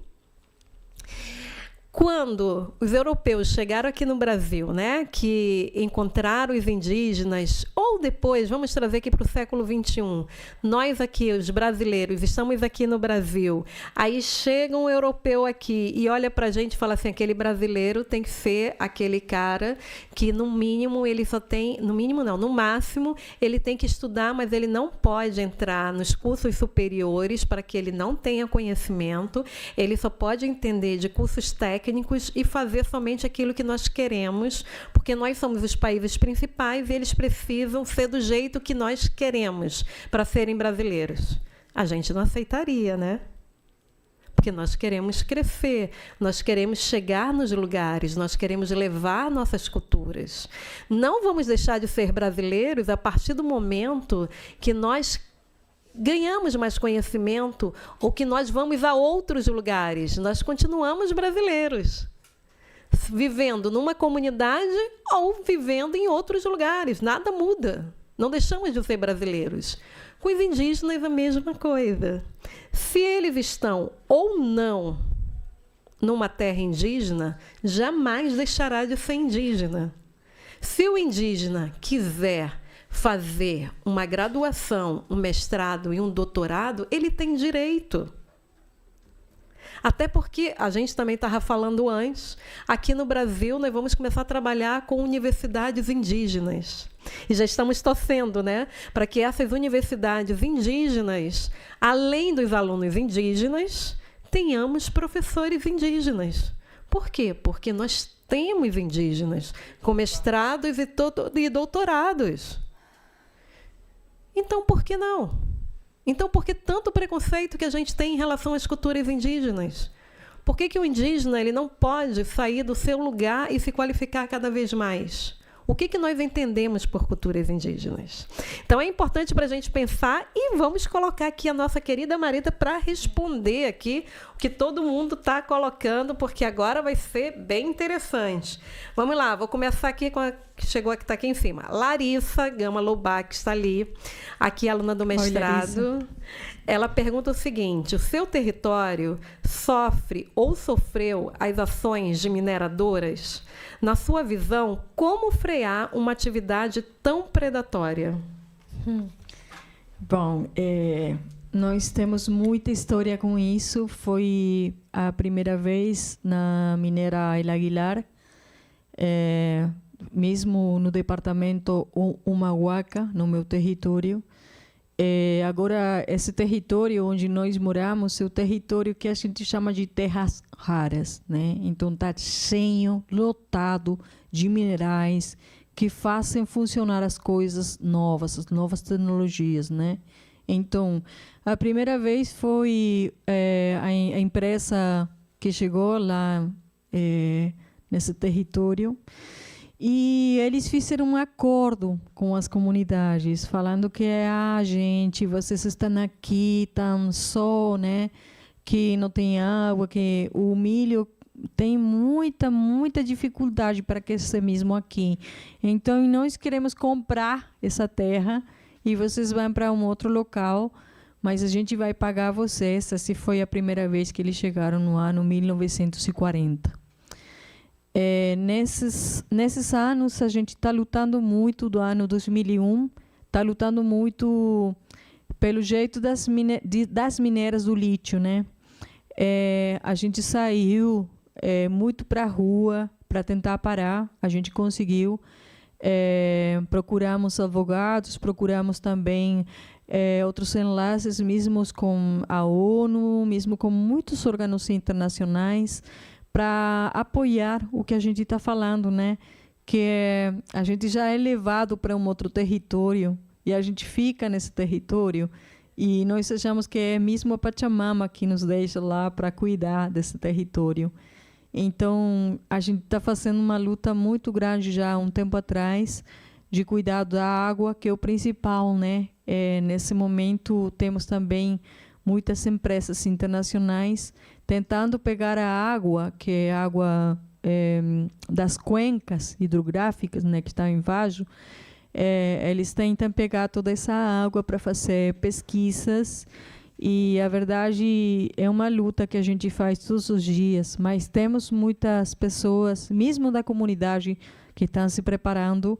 quando os europeus chegaram aqui no Brasil, né, que encontraram os indígenas, ou Ou depois, vamos trazer aqui para o século XXI, nós aqui, os brasileiros, estamos aqui no Brasil, aí chega um europeu aqui e olha para a gente e fala assim, aquele brasileiro tem que ser aquele cara que no mínimo ele só tem, no mínimo não, no máximo ele tem que estudar, mas ele não pode entrar nos cursos superiores para que ele não tenha conhecimento, ele só pode entender de cursos técnicos e fazer somente aquilo que nós queremos, porque nós somos os países principais e eles precisam ser do jeito que nós queremos para serem brasileiros. A gente não aceitaria, né? Porque nós queremos crescer, nós queremos chegar nos lugares, nós queremos levar nossas culturas. Não vamos deixar de ser brasileiros a partir do momento que nós ganhamos mais conhecimento ou que nós vamos a outros lugares. Nós continuamos brasileiros, vivendo numa comunidade ou vivendo em outros lugares. Nada muda. Não deixamos de ser brasileiros. Com os indígenas, a mesma coisa. Se eles estão ou não numa terra indígena, jamais deixará de ser indígena. Se o indígena quiser fazer uma graduação, um mestrado e um doutorado, ele tem direito. Até porque, a gente também estava falando antes, aqui no Brasil nós vamos começar a trabalhar com universidades indígenas. E já estamos torcendo, né, para que essas universidades indígenas, além dos alunos indígenas, tenhamos professores indígenas. Por quê? Porque nós temos indígenas com mestrados e doutorados. Então, por que não? Então, por que tanto preconceito que a gente tem em relação às culturas indígenas? Por que o indígena ele não pode sair do seu lugar e se qualificar cada vez mais? O que nós entendemos por culturas indígenas? Então, é importante para a gente pensar e vamos colocar aqui a nossa querida Marita para responder aqui o que todo mundo está colocando, porque agora vai ser bem interessante. Vamos lá, vou começar aqui com a que chegou aqui, está aqui em cima. Larissa Gama Lobac está ali, aqui aluna do mestrado. Oi, ela pergunta o seguinte, o seu território sofre ou sofreu as ações de mineradoras? Na sua visão, como frear uma atividade tão predatória? Bom, nós temos muita história com isso. Foi a primeira vez na minera El Aguilar, mesmo no departamento Humahuaca, no meu território. Agora, esse território onde nós moramos é o território que a gente chama de terras raras, né? Então, está cheio, lotado de minerais que fazem funcionar as coisas novas, as novas tecnologias, né? Então, a primeira vez foi a empresa que chegou lá nesse território. E eles fizeram um acordo com as comunidades, falando que gente, vocês estão aqui tão só, né? Que não tem água, que o milho tem muita dificuldade para crescer mesmo aqui. Então, nós queremos comprar essa terra e vocês vão para um outro local, mas a gente vai pagar vocês. Essa foi a primeira vez que eles chegaram no ano 1940. Nesses anos, a gente está lutando muito, do ano 2001, está lutando muito pelo jeito das minérias do lítio, né? A gente saiu muito para a rua para tentar parar, a gente conseguiu. Procuramos advogados, procuramos também outros enlaces, mesmo com a ONU, mesmo com muitos órgãos internacionais, para apoiar o que a gente está falando, né? Que a gente já é levado para um outro território e a gente fica nesse território e nós achamos que é mesmo a Pachamama que nos deixa lá para cuidar desse território. Então, a gente está fazendo uma luta muito grande já há um tempo atrás de cuidado da água, que é o principal, né? Nesse momento, temos também muitas empresas internacionais tentando pegar a água, que é a água das cuencas hidrográficas, né, que está embaixo. Eles tentam pegar toda essa água para fazer pesquisas e, a verdade, é uma luta que a gente faz todos os dias, mas temos muitas pessoas, mesmo da comunidade, que estão se preparando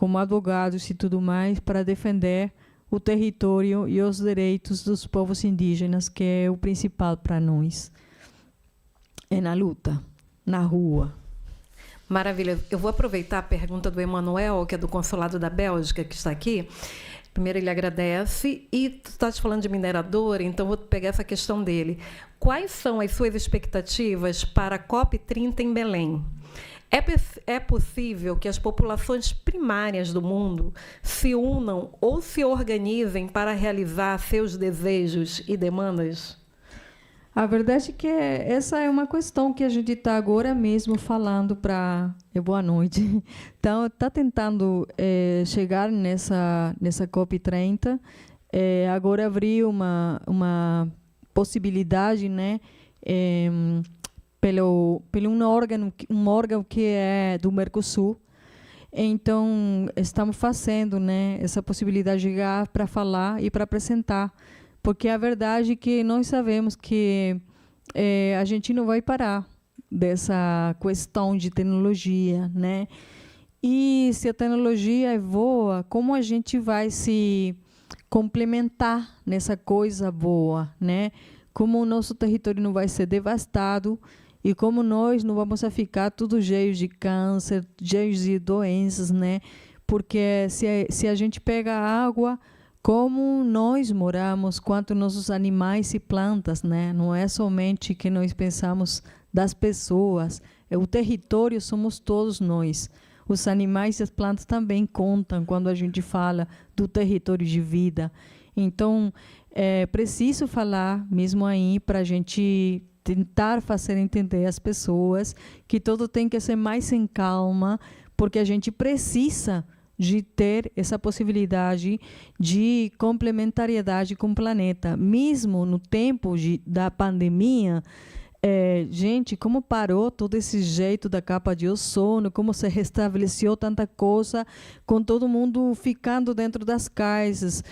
como advogados e tudo mais, para defender o território e os direitos dos povos indígenas, que é o principal para nós. É na luta, na rua. Maravilha. Eu vou aproveitar a pergunta do Emanuel, que é do Consulado da Bélgica, que está aqui. Primeiro, ele agradece. E tu estás falando de minerador, então vou pegar essa questão dele. Quais são as suas expectativas para a COP30 em Belém? É possível que as populações primárias do mundo se unam ou se organizem para realizar seus desejos e demandas? A verdade é que essa é uma questão que a gente está agora mesmo falando para... Boa noite. Então, está tentando chegar nessa COP30. Agora abriu uma possibilidade, né, pelo um órgão que é do Mercosul. Então, estamos fazendo, né, essa possibilidade de chegar para falar e para apresentar. Porque a verdade é que nós sabemos que a gente não vai parar dessa questão de tecnologia, né? E se a tecnologia é boa, como a gente vai se complementar nessa coisa boa, né? Como o nosso território não vai ser devastado e como nós não vamos ficar tudo cheios de câncer, cheios de doenças, né? Porque se a gente pega a água, como nós moramos, quanto nossos animais e plantas, né? Não é somente que nós pensamos das pessoas, o território somos todos nós. Os animais e as plantas também contam quando a gente fala do território de vida. Então, é preciso falar mesmo aí para a gente tentar fazer entender às pessoas que tudo tem que ser mais em calma, porque a gente precisa de ter essa possibilidade de complementariedade com o planeta. Mesmo no tempo da pandemia, gente, como parou todo esse jeito da capa de ozônio, como se restabeleceu tanta coisa, com todo mundo ficando dentro das casas,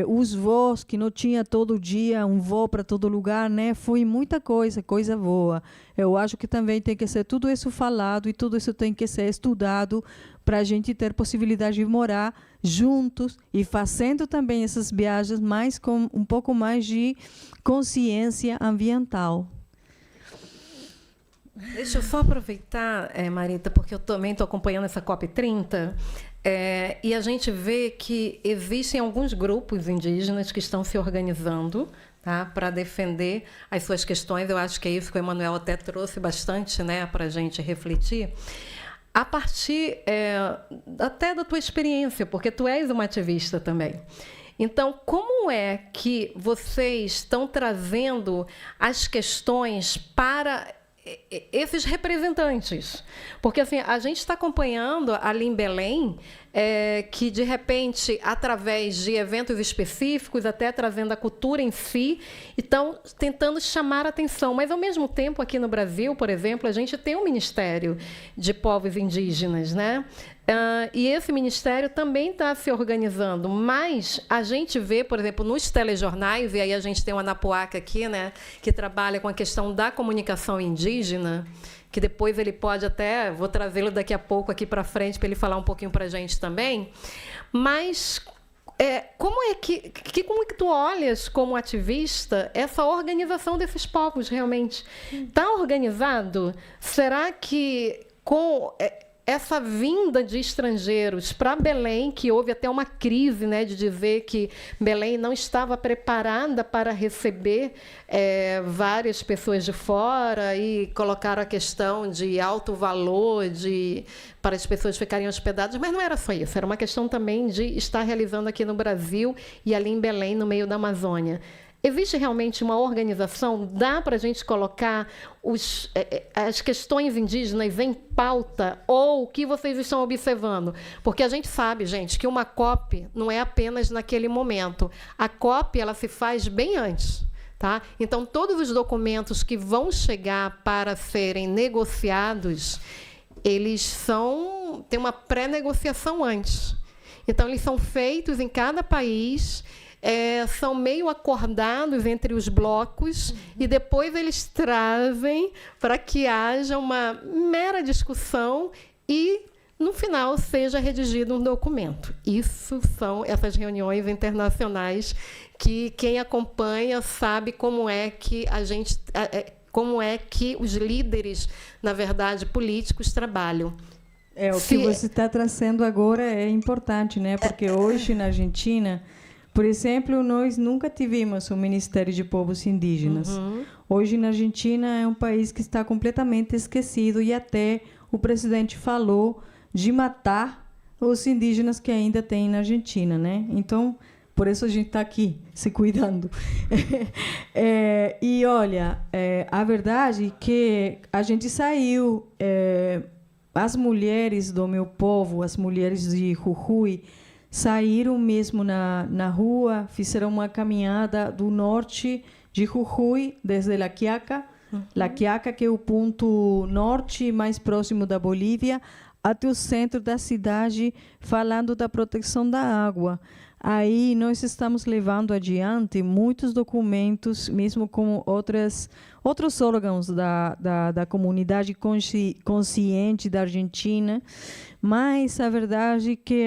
os voos que não tinha todo dia um voo para todo lugar, né? Foi muita coisa boa. Eu acho que também tem que ser tudo isso falado e tudo isso tem que ser estudado para a gente ter possibilidade de morar juntos e fazendo também essas viagens, mas com um pouco mais de consciência ambiental. Deixa eu só aproveitar, Marita, porque eu também estou acompanhando essa COP30, e a gente vê que existem alguns grupos indígenas que estão se organizando, tá, para defender as suas questões. Eu acho que é isso que o Emanuel até trouxe bastante, né, para a gente refletir. A partir até da tua experiência, porque tu és uma ativista também. Então, como é que vocês estão trazendo as questões para esses representantes? Porque assim, a gente está acompanhando ali em Belém que, de repente, através de eventos específicos, até trazendo a cultura em si, estão tentando chamar a atenção. Mas, ao mesmo tempo, aqui no Brasil, por exemplo, a gente tem um Ministério de Povos Indígenas, né? E esse ministério também está se organizando, mas a gente vê, por exemplo, nos telejornais, e aí a gente tem o Anapuaca aqui, né, que trabalha com a questão da comunicação indígena, que depois ele pode até, vou trazê-lo daqui a pouco aqui para frente para ele falar um pouquinho para a gente também, mas como é que tu olhas como ativista essa organização desses povos realmente? Está organizado? Será que com essa vinda de estrangeiros para Belém, que houve até uma crise, né, de dizer que Belém não estava preparada para receber várias pessoas de fora e colocaram a questão de alto valor para as pessoas ficarem hospedadas, mas não era só isso, era uma questão também de estar realizando aqui no Brasil e ali em Belém, no meio da Amazônia. Existe realmente uma organização? Dá para a gente colocar as questões indígenas em pauta? Ou o que vocês estão observando? Porque a gente sabe, gente, que uma COP não é apenas naquele momento. A COP ela se faz bem antes. Tá? Então, todos os documentos que vão chegar para serem negociados, eles têm uma pré-negociação antes. Então, eles são feitos em cada país, são meio acordados entre os blocos, e depois eles trazem para que haja uma mera discussão e no final seja redigido um documento. Isso são essas reuniões internacionais que quem acompanha sabe como é que os líderes, na verdade, políticos trabalham. O que você está trazendo agora é importante, né? Porque hoje na Argentina, por exemplo, nós nunca tivemos um Ministério de Povos Indígenas. Hoje na Argentina é um país que está completamente esquecido e até o presidente falou de matar os indígenas que ainda tem na Argentina, né? Então, por isso a gente está aqui, se cuidando. E, olha, a verdade é que a gente saiu... as mulheres do meu povo, as mulheres de Jujuy, saíram mesmo na rua, fizeram uma caminhada do norte de Jujuy, desde La Quiaca, La Quiaca, que é o ponto norte mais próximo da Bolívia, até o centro da cidade, falando da proteção da água. Aí nós estamos levando adiante muitos documentos, mesmo com outros órgãos da comunidade consciente da Argentina, mas a verdade é que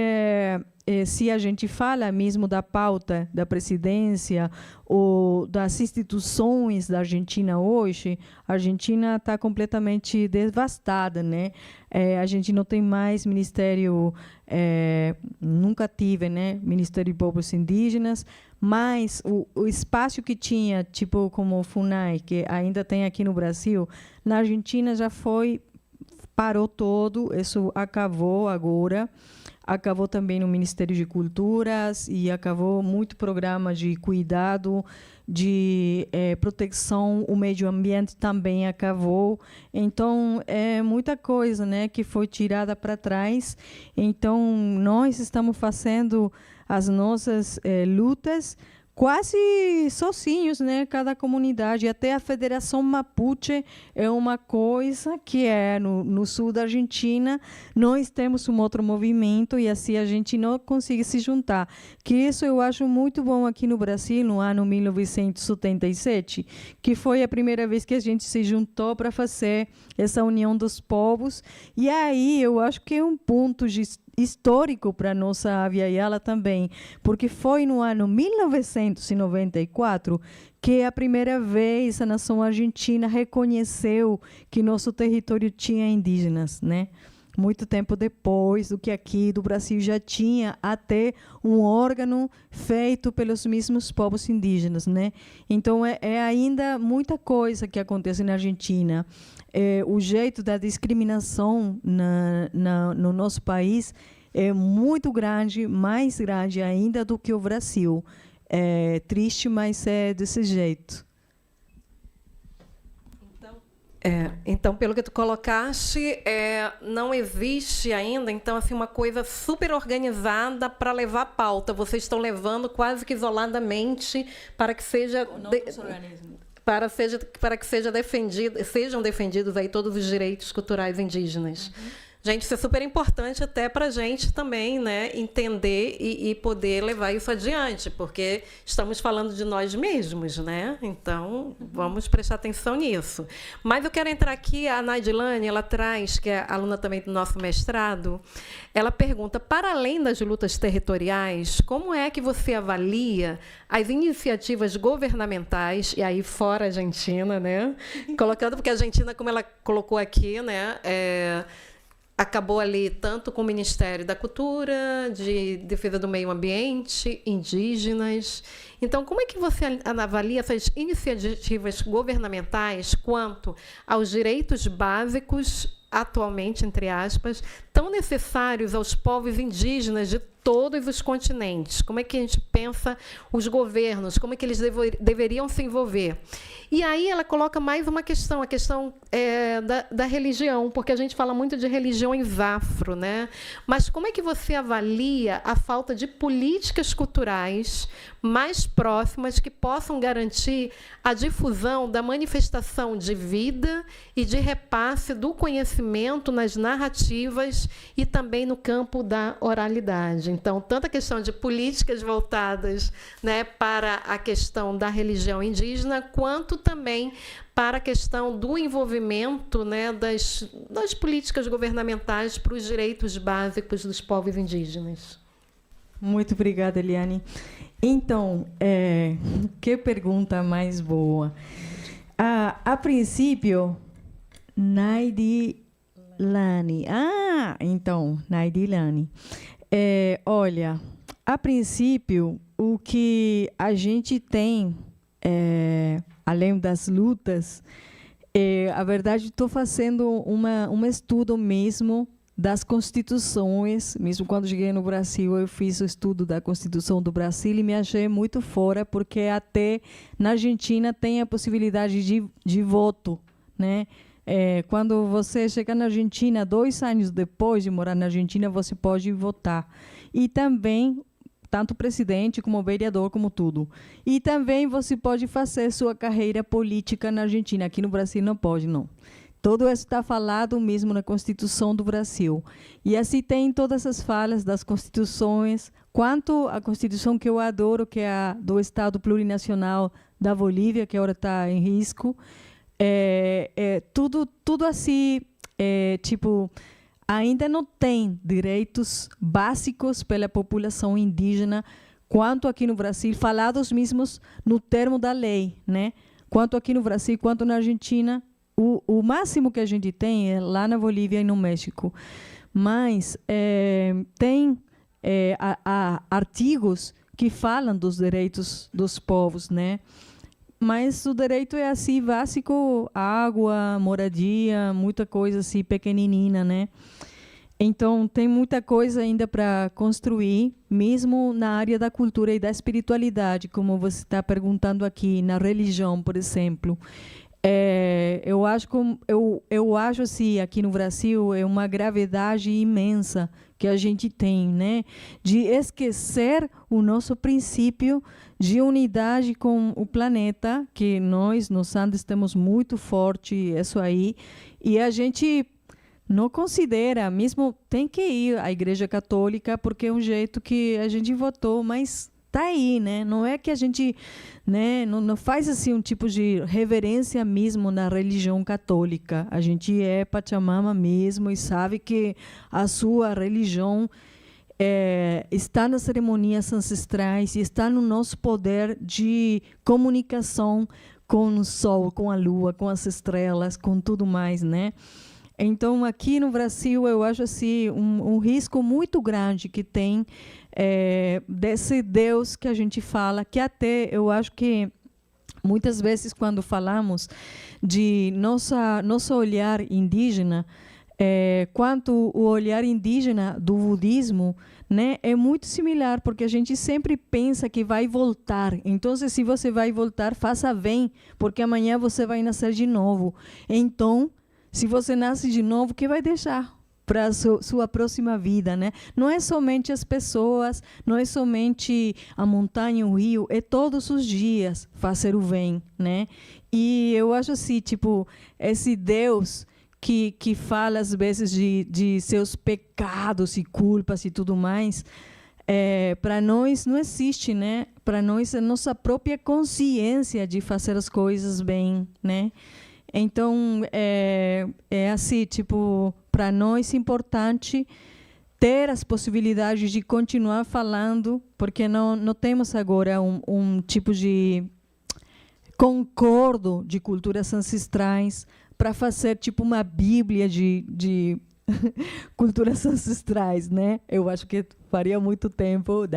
se a gente fala mesmo da pauta da presidência ou das instituições da Argentina hoje, a Argentina está completamente devastada, né? A gente não tem mais ministério, nunca tive, né? Ministério de Povos Indígenas, mas o espaço que tinha, tipo como o FUNAI, que ainda tem aqui no Brasil, na Argentina já parou todo, isso acabou agora. Acabou também no Ministério de Culturas e acabou muito programa de cuidado, de proteção, o meio ambiente também acabou. Então, é muita coisa, né, que foi tirada para trás. Então, nós estamos fazendo as nossas lutas quase sozinhos, né? Cada comunidade, até a Federação Mapuche é uma coisa que no sul da Argentina, nós temos um outro movimento e assim a gente não consegue se juntar. Que isso eu acho muito bom aqui no Brasil, no ano 1977, que foi a primeira vez que a gente se juntou para fazer essa união dos povos. E aí eu acho que é um ponto histórico para a nossa Avia Yala também, porque foi no ano 1994 que a primeira vez a nação argentina reconheceu que nosso território tinha indígenas, né? Muito tempo depois do que aqui do Brasil já tinha até um órgão feito pelos mesmos povos indígenas, né? Então é ainda muita coisa que acontece na Argentina. O jeito da discriminação no nosso país é muito grande, mais grande ainda do que o Brasil. É triste, mas é desse jeito. Então, pelo que tu colocaste, não existe ainda, então, assim, uma coisa super organizada para levar a pauta. Vocês estão levando quase que isoladamente para que seja sejam defendidos aí todos os direitos culturais indígenas. Gente, isso é super importante até para a gente também, né, entender e poder levar isso adiante, porque estamos falando de nós mesmos, né? Então, vamos prestar atenção nisso. Mas eu quero entrar aqui, a Naidilane, ela traz, que é aluna também do nosso mestrado, ela pergunta, para além das lutas territoriais, como é que você avalia as iniciativas governamentais, e aí fora a Argentina, né? Colocando, porque a Argentina, como ela colocou aqui, né, acabou ali tanto com o Ministério da Cultura, de Defesa do Meio Ambiente, indígenas. Então, como é que você avalia essas iniciativas governamentais quanto aos direitos básicos, atualmente, entre aspas, tão necessários aos povos indígenas de todos os continentes? Como é que a gente pensa os governos? Como é que eles deveriam se envolver? E aí ela coloca mais uma questão, a questão da religião, porque a gente fala muito de religiões afro, né? Mas como é que você avalia a falta de políticas culturais mais próximas que possam garantir a difusão da manifestação de vida e de repasse do conhecimento nas narrativas e também no campo da oralidade? Então, tanto a questão de políticas voltadas, né, para a questão da religião indígena, quanto também para a questão do envolvimento, né, das políticas governamentais para os direitos básicos dos povos indígenas. Muito obrigada, Eliane. Então, que pergunta mais boa. A princípio, Naidilane. Então, Naidilane. Olha, a princípio, o que a gente tem, além das lutas, a verdade, estou fazendo um estudo mesmo das constituições. Mesmo quando cheguei no Brasil, eu fiz o estudo da Constituição do Brasil e me achei muito fora, porque até na Argentina tem a possibilidade de voto, né? Quando você chega na Argentina, 2 anos depois de morar na Argentina, você pode votar. E também, tanto presidente como vereador, como tudo. E também você pode fazer sua carreira política na Argentina. Aqui no Brasil não pode, não. Tudo isso está falado mesmo na Constituição do Brasil. E assim tem todas as falas das constituições, quanto a Constituição que eu adoro, que é a do Estado Plurinacional da Bolívia, que agora está em risco. Tudo assim, tipo, ainda não tem direitos básicos pela população indígena, quanto aqui no Brasil, falados mesmos no termo da lei, né? Quanto aqui no Brasil, quanto na Argentina. O máximo que a gente tem é lá na Bolívia e no México. Mas tem artigos que falam dos direitos dos povos, né? Mas o direito é assim básico: água, moradia, muita coisa assim pequenininha, né? Então tem muita coisa ainda para construir, mesmo na área da cultura e da espiritualidade, como você está perguntando aqui, na religião, por exemplo. Eu acho assim, aqui no Brasil, é uma gravidade imensa que a gente tem, né? De esquecer o nosso princípio de unidade com o planeta, que nós, nos Andes, temos muito forte isso aí, e a gente não considera, mesmo tem que ir à Igreja Católica, porque é um jeito que a gente votou, mas está aí, né? Não é que a gente, né, não faz assim um tipo de reverência mesmo na religião católica. A gente é Pachamama mesmo e sabe que a sua religião está nas cerimônias ancestrais e está no nosso poder de comunicação com o sol, com a lua, com as estrelas, com tudo mais, né? Então, aqui no Brasil, eu acho assim, um risco muito grande que tem desse Deus que a gente fala, que até eu acho que muitas vezes quando falamos de nosso olhar indígena, quanto o olhar indígena do budismo, né, é muito similar, porque a gente sempre pensa que vai voltar. Então, se você vai voltar, faça bem, porque amanhã você vai nascer de novo. Então, se você nasce de novo, o que vai deixar para a sua próxima vida, né? Não é somente as pessoas, não é somente a montanha, o rio, é todos os dias fazer o bem, né? E eu acho assim, tipo, esse Deus que fala às vezes de seus pecados e culpas e tudo mais, para nós não existe, né? Para nós é nossa própria consciência de fazer as coisas bem, né? Então, é assim, tipo, para nós é importante ter as possibilidades de continuar falando, porque não temos agora um tipo de concordo de culturas ancestrais para fazer tipo uma bíblia de culturas ancestrais, né? Eu acho que daria muito tempo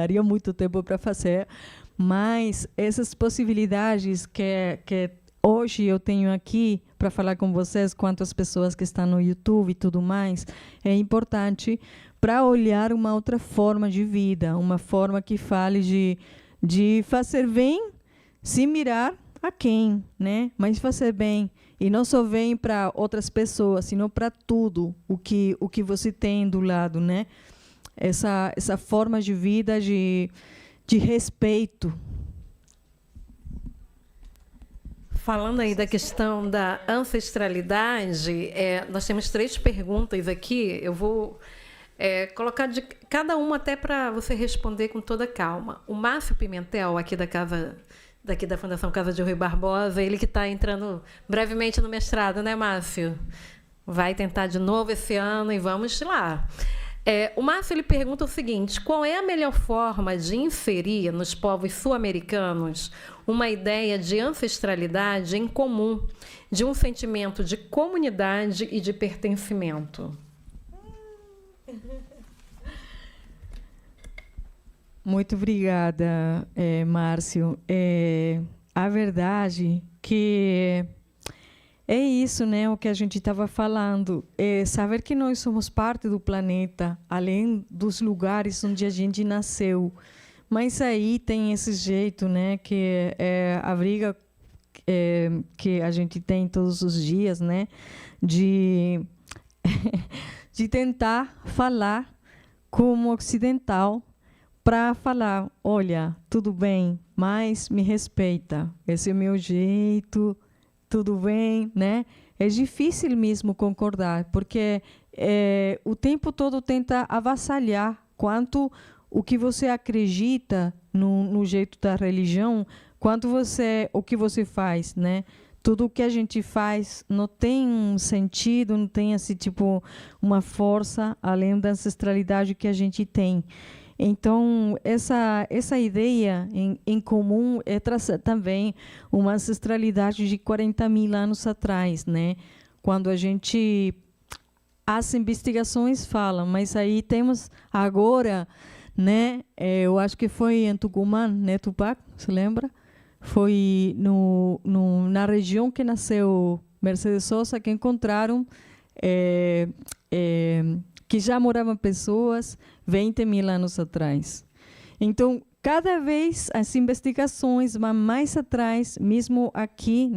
para fazer, mas essas possibilidades que hoje eu tenho aqui para falar com vocês, quantas pessoas que estão no YouTube e tudo mais, é importante para olhar uma outra forma de vida, uma forma que fale de fazer bem, se mirar a quem, né? Mas fazer bem, e não só bem para outras pessoas, sino para tudo o que você tem do lado, né? Essa forma de vida de respeito. Falando aí da questão da ancestralidade, nós temos 3 perguntas aqui. Eu vou colocar de cada uma até para você responder com toda calma. O Márcio Pimentel, aqui daqui da Fundação Casa de Rui Barbosa, ele que está entrando brevemente no mestrado, né, Márcio? Vai tentar de novo esse ano e vamos lá. O Márcio ele pergunta o seguinte: qual é a melhor forma de inserir nos povos sul-americanos uma ideia de ancestralidade em comum, de um sentimento de comunidade e de pertencimento? Muito obrigada, Márcio. A verdade que é isso, né, o que a gente estava falando. Saber que nós somos parte do planeta, além dos lugares onde a gente nasceu. Mas aí tem esse jeito, né, que é a briga que a gente tem todos os dias, né, de tentar falar como ocidental, para falar, olha, tudo bem, mas me respeita, esse é o meu jeito, tudo bem, né? É difícil mesmo concordar, porque o tempo todo tenta avassalhar quanto o que você acredita no jeito da religião, quanto o que você faz, né? Tudo o que a gente faz não tem um sentido, não tem assim, tipo, uma força além da ancestralidade que a gente tem. Então, essa ideia em comum é trazer também uma ancestralidade de 40 mil anos atrás, né? Quando a gente... As investigações falam, mas aí temos agora, né? Eu acho que foi em Tucumã, né, Tupac? Se lembra? Foi na região que nasceu Mercedes Sosa que encontraram que já moravam pessoas 20 mil anos atrás. Então, cada vez as investigações vão mais atrás, mesmo aqui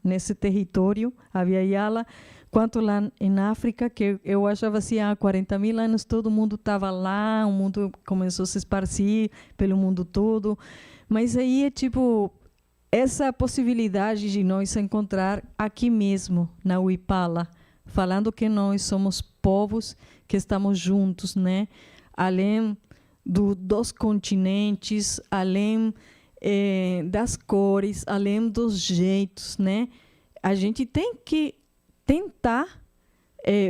nesse território, Abya-Yala, quanto lá em África, que eu achava assim, há 40 mil anos todo mundo estava lá, o mundo começou a se esparcir pelo mundo todo. Mas aí é tipo essa possibilidade de nós encontrar aqui mesmo, na Uipala, falando que nós somos povos que estamos juntos, né? Além dos continentes, além das cores, além dos jeitos, né? A gente tem que tentar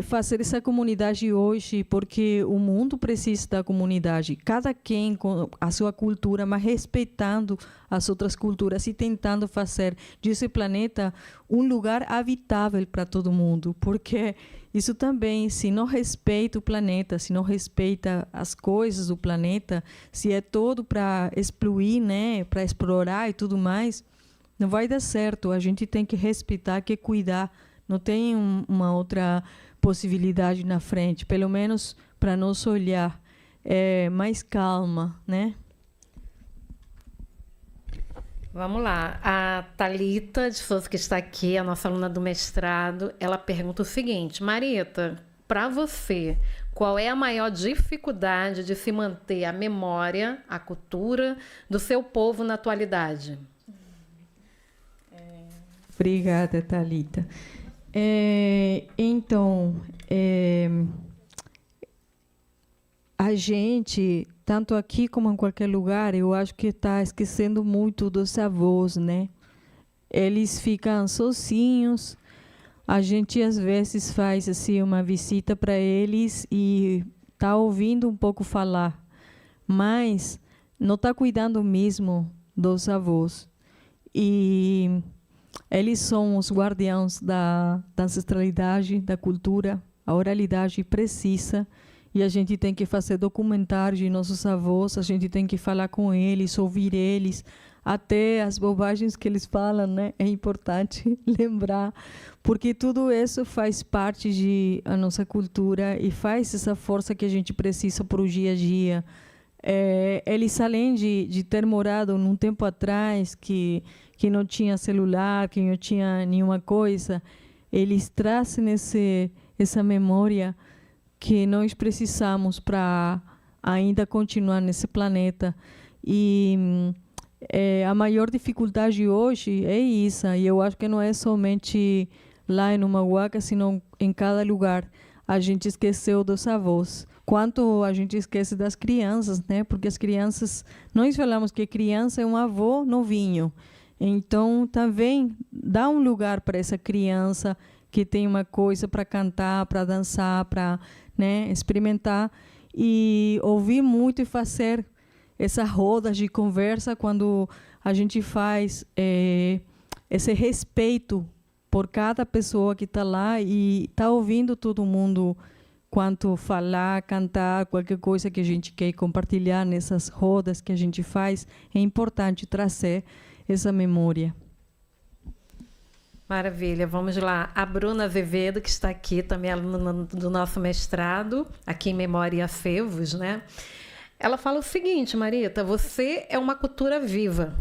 fazer essa comunidade hoje, porque o mundo precisa da comunidade, cada quem com a sua cultura, mas respeitando as outras culturas e tentando fazer desse planeta um lugar habitável para todo mundo, porque isso também, se não respeita o planeta, se não respeita as coisas do planeta, se é todo para explodir, né, para explorar e tudo mais, não vai dar certo. A gente tem que respeitar, que cuidar. Não tem uma outra possibilidade na frente, pelo menos para nosso olhar mais calma, né? Vamos lá. A Thalita de Souza, que está aqui, a nossa aluna do mestrado, ela pergunta o seguinte: Marita, para você, qual é a maior dificuldade de se manter a memória, a cultura do seu povo na atualidade? Obrigada, Thalita. Então, a gente, tanto aqui como em qualquer lugar, eu acho que está esquecendo muito dos avós, né? Eles ficam sozinhos. A gente, às vezes, faz assim, uma visita para eles e está ouvindo um pouco falar, mas não está cuidando mesmo dos avós. E eles são os guardiãos da ancestralidade, da cultura. A oralidade precisa, e a gente tem que fazer documentário de nossos avós, a gente tem que falar com eles, ouvir eles, até as bobagens que eles falam, né? É importante lembrar, porque tudo isso faz parte da nossa cultura e faz essa força que a gente precisa para o dia a dia. Eles, além de ter morado num tempo atrás que não tinha celular, que não tinha nenhuma coisa, eles trazem essa memória que nós precisamos para ainda continuar nesse planeta. E a maior dificuldade hoje é isso, e eu acho que não é somente lá em Humahuaca, sino em cada lugar. a gente esqueceu dos avós. Quanto a gente esquece das crianças, né? Porque as crianças, nós falamos que criança é um avô novinho. Então, também dá um lugar para essa criança que tem uma coisa para cantar, para dançar, para, né, experimentar e ouvir muito e fazer essas rodas de conversa quando a gente faz esse respeito por cada pessoa que está lá e está ouvindo todo mundo quanto falar, cantar, qualquer coisa que a gente quer compartilhar nessas rodas que a gente faz, é importante trazer essa memória. Maravilha, vamos lá. A Bruna Azevedo, que está aqui, também aluna do nosso mestrado, aqui em Memória e Acervos, né? Ela fala o seguinte, Marita, você é uma cultura viva.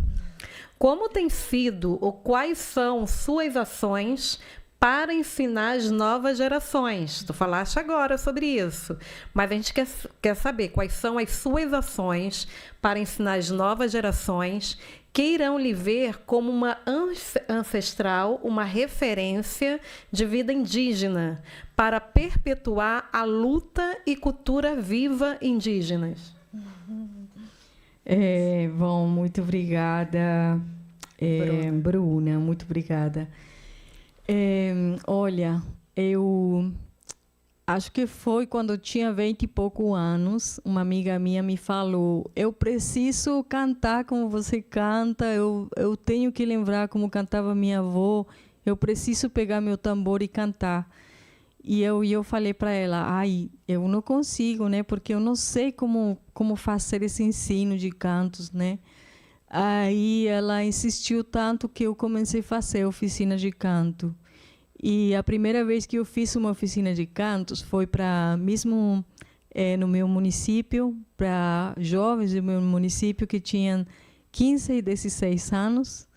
Como tem sido ou quais são suas ações para ensinar as novas gerações? Tu falaste agora sobre isso, mas a gente quer saber quais são as suas ações para ensinar as novas gerações que irão lhe ver como uma ancestral, uma referência de vida indígena, para perpetuar a luta e cultura viva indígenas. Bom, muito obrigada, Bruna, muito obrigada. Olha, eu acho que foi quando eu tinha 20 e poucos anos, uma amiga minha me falou, eu preciso cantar como você canta, eu tenho que lembrar como cantava minha avó, eu preciso pegar meu tambor e cantar. E eu falei para ela, eu não consigo, né? Porque eu não sei como fazer esse ensino de cantos, né? Aí ela insistiu tanto que eu comecei a fazer oficina de canto. E a primeira vez que eu fiz uma oficina de cantos foi para mesmo no meu município, para jovens do meu município que tinham 15 e 16 anos.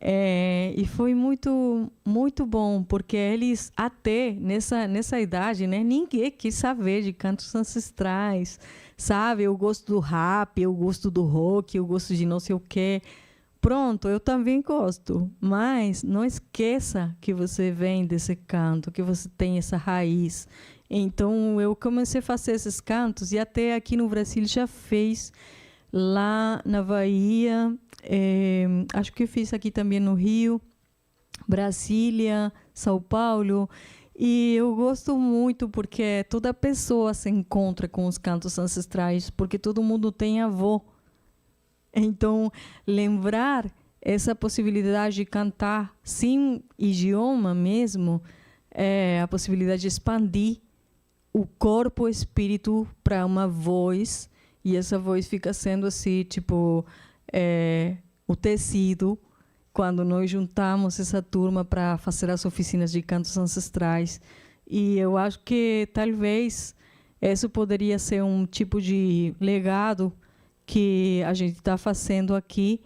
E foi muito, muito bom, porque eles até nessa idade, né, ninguém quis saber de cantos ancestrais, sabe? Eu gosto do rap, eu gosto do rock, eu gosto de não sei o quê. Pronto, eu também gosto, mas não esqueça que você vem desse canto, que você tem essa raiz. Então, eu comecei a fazer esses cantos e até aqui no Brasil já fez, lá na Bahia, acho que eu fiz aqui também no Rio, Brasília, São Paulo. E eu gosto muito porque toda pessoa se encontra com os cantos ancestrais, porque todo mundo tem avô. Então, lembrar essa possibilidade de cantar sem idioma mesmo, a possibilidade de expandir o corpo e o espírito para uma voz, e essa voz fica sendo assim, tipo, o tecido, quando nós juntamos essa turma para fazer as oficinas de cantos ancestrais. E eu acho que talvez isso poderia ser um tipo de legado que a gente está fazendo aqui,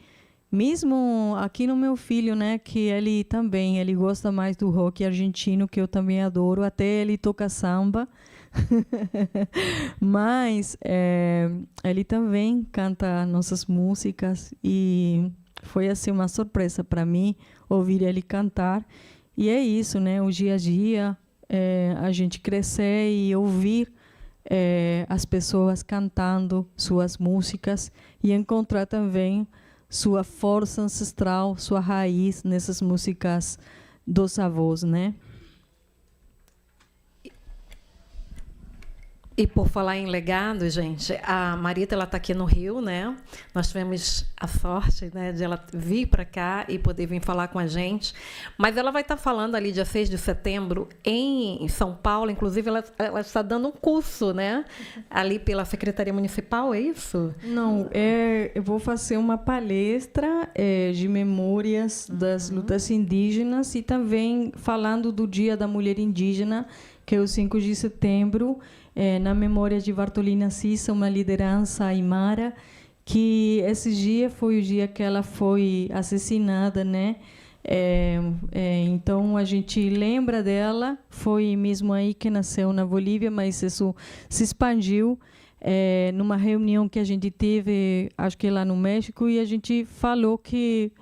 mesmo aqui no meu filho, né, que ele gosta mais do rock argentino, que eu também adoro, até ele toca samba, mas ele também canta nossas músicas e foi assim uma surpresa para mim ouvir ele cantar. E é isso, né, o dia a dia, a gente crescer e ouvir as pessoas cantando suas músicas e encontrar também sua força ancestral, sua raiz nessas músicas dos avós, né? E por falar em legado, gente, a Marita está aqui no Rio, né? Nós tivemos a sorte, né, de ela vir para cá e poder vir falar com a gente. Mas ela vai estar falando ali dia 6 de setembro em São Paulo. Inclusive, ela está dando um curso, né? Ali pela Secretaria Municipal, é isso? Não, eu vou fazer uma palestra de memórias das lutas indígenas e também falando do Dia da Mulher Indígena, que é o 5 de setembro, na memória de Bartolina Cissa, uma liderança aimara, que esse dia foi o dia que ela foi assassinada, né? Então, a gente lembra dela, foi mesmo aí que nasceu na Bolívia, mas isso se expandiu numa reunião que a gente teve, acho que lá no México, e a gente falou que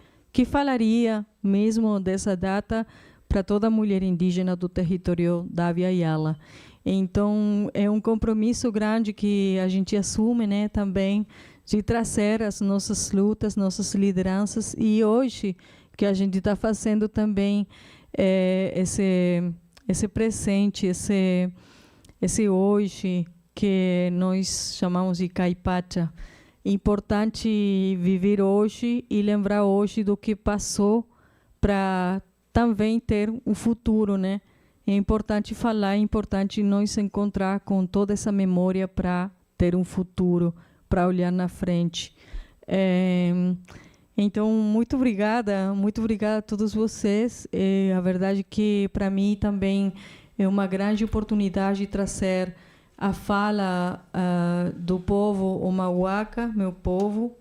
falaria mesmo dessa data para toda mulher indígena do território da Avia Yala. Então, é um compromisso grande que a gente assume, né, também, de trazer as nossas lutas, nossas lideranças. E hoje, que a gente está fazendo também esse presente, esse hoje, que nós chamamos de Caipacha. É importante viver hoje e lembrar hoje do que passou para também ter um futuro, né? É importante falar, é importante nos encontrar com toda essa memória para ter um futuro, para olhar na frente. Então, muito obrigada a todos vocês. A verdade é que, para mim, também é uma grande oportunidade de trazer a fala do povo Omauaca, meu povo,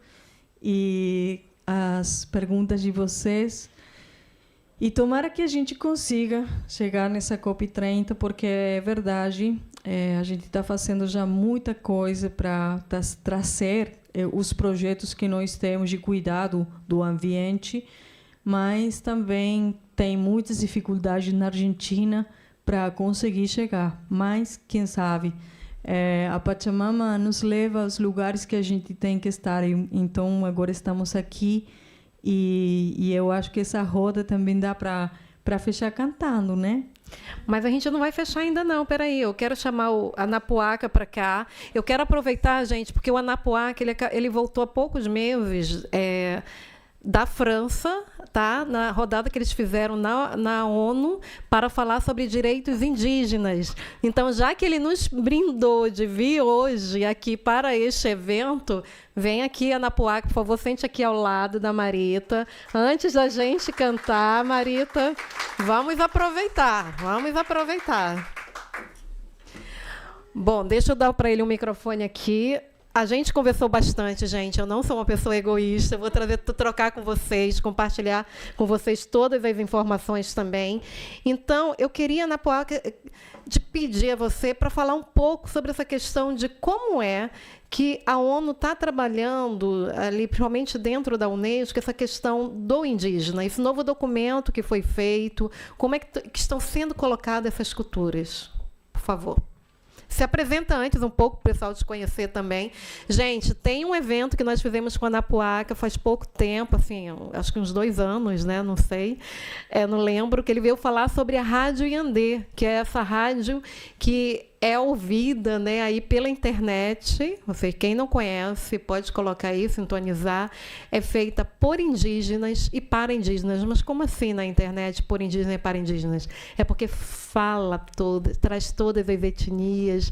e as perguntas de vocês. E tomara que a gente consiga chegar nessa COP30, porque é verdade, a gente está fazendo já muita coisa para trazer os projetos que nós temos de cuidado do ambiente, mas também tem muitas dificuldades na Argentina para conseguir chegar. Mas, quem sabe, a Pachamama nos leva aos lugares que a gente tem que estar. Então, agora estamos aqui. E eu acho que essa roda também dá para fechar cantando, né? Mas a gente não vai fechar ainda não, peraí, eu quero chamar o Anapuaca para cá. Eu quero aproveitar, gente, porque o Anapuaca, ele voltou há poucos meses da França, tá? Na rodada que eles fizeram na ONU para falar sobre direitos indígenas. Então, já que ele nos brindou de vir hoje aqui para este evento, vem aqui, Anapuaca, por favor, sente aqui ao lado da Marita. Antes da gente cantar, Marita, vamos aproveitar. Bom, deixa eu dar para ele um microfone aqui. A gente conversou bastante, gente. Eu não sou uma pessoa egoísta. Eu vou trocar com vocês, compartilhar com vocês todas as informações também. Então, eu queria, Anapuaca, te pedir a você para falar um pouco sobre essa questão de como é que a ONU está trabalhando, ali, principalmente dentro da Unesco, essa questão do indígena, esse novo documento que foi feito, como é que estão sendo colocadas essas culturas. Por favor. Se apresenta antes um pouco para o pessoal te conhecer também. Gente, tem um evento que nós fizemos com a Anapuaca faz pouco tempo, assim, acho que uns 2 anos, né? Não sei, não lembro, que ele veio falar sobre a Rádio Yandê, que é essa rádio que é ouvida, né, aí pela internet. Você, quem não conhece, pode colocar aí, sintonizar. É feita por indígenas e para indígenas. Mas como assim na internet, por indígenas e para indígenas? É porque traz todas as etnias,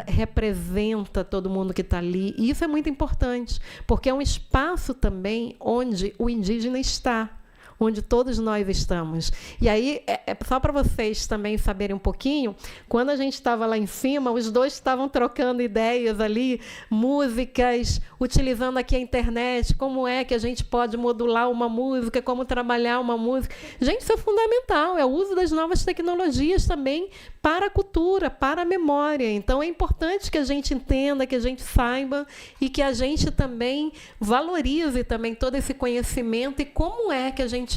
representa todo mundo que está ali. E isso é muito importante, porque é um espaço também onde o indígena está, onde todos nós estamos. E aí, só para vocês também saberem um pouquinho, quando a gente estava lá em cima, os dois estavam trocando ideias ali, músicas, utilizando aqui a internet, como é que a gente pode modular uma música, como trabalhar uma música. Gente, isso é fundamental, é o uso das novas tecnologias também para a cultura, para a memória. Então, é importante que a gente entenda, que a gente saiba e que a gente também valorize também todo esse conhecimento e como é que a gente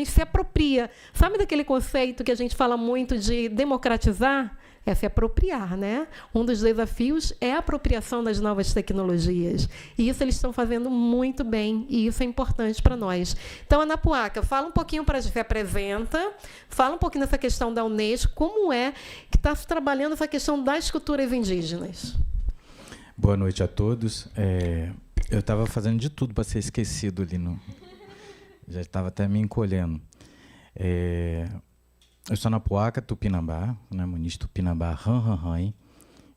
se apropria. Sabe daquele conceito que a gente fala muito de democratizar? É se apropriar, né? Um dos desafios é a apropriação das novas tecnologias. E isso eles estão fazendo muito bem, e isso é importante para nós. Então, Anapuaca, fala um pouquinho para a gente, se apresenta, fala um pouquinho dessa questão da Unesco, como é que está se trabalhando essa questão das culturas indígenas. Boa noite a todos. Eu estava fazendo de tudo para ser esquecido ali no... Já estava até me encolhendo. Eu sou Anapuaca Tupinambá, né, Muniz Tupinambá Ranranran. Eu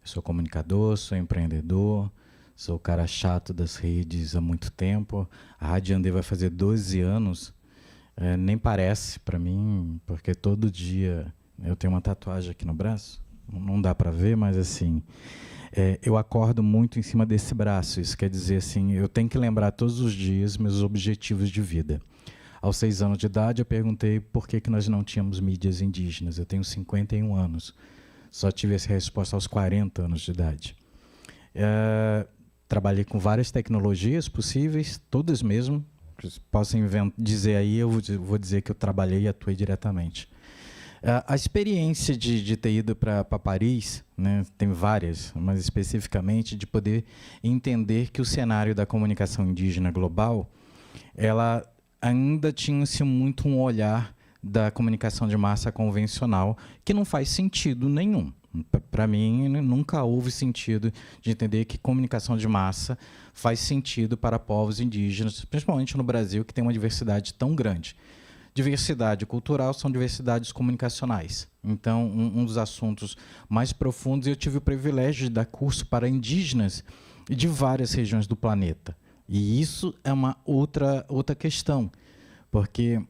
sou comunicador, sou empreendedor, sou o cara chato das redes há muito tempo. A Rádio Yandê vai fazer 12 anos. Nem parece para mim, porque todo dia eu tenho uma tatuagem aqui no braço. Não dá para ver, mas assim... eu acordo muito em cima desse braço. Isso quer dizer assim, eu tenho que lembrar todos os dias meus objetivos de vida. Aos 6 anos de idade, eu perguntei por que nós não tínhamos mídias indígenas. Eu tenho 51 anos. Só tive essa resposta aos 40 anos de idade. Trabalhei com várias tecnologias possíveis, todas mesmo. Posso dizer aí, eu vou dizer que eu trabalhei e atuei diretamente. A experiência de ter ido para Paris, né, tem várias, mas especificamente de poder entender que o cenário da comunicação indígena global, ela ainda tinha-se muito um olhar da comunicação de massa convencional, que não faz sentido nenhum. Para mim, nunca houve sentido de entender que comunicação de massa faz sentido para povos indígenas, principalmente no Brasil, que tem uma diversidade tão grande. Diversidade cultural são diversidades comunicacionais. Então, um dos assuntos mais profundos, eu tive o privilégio de dar curso para indígenas de várias regiões do planeta. E isso é uma outra questão, porque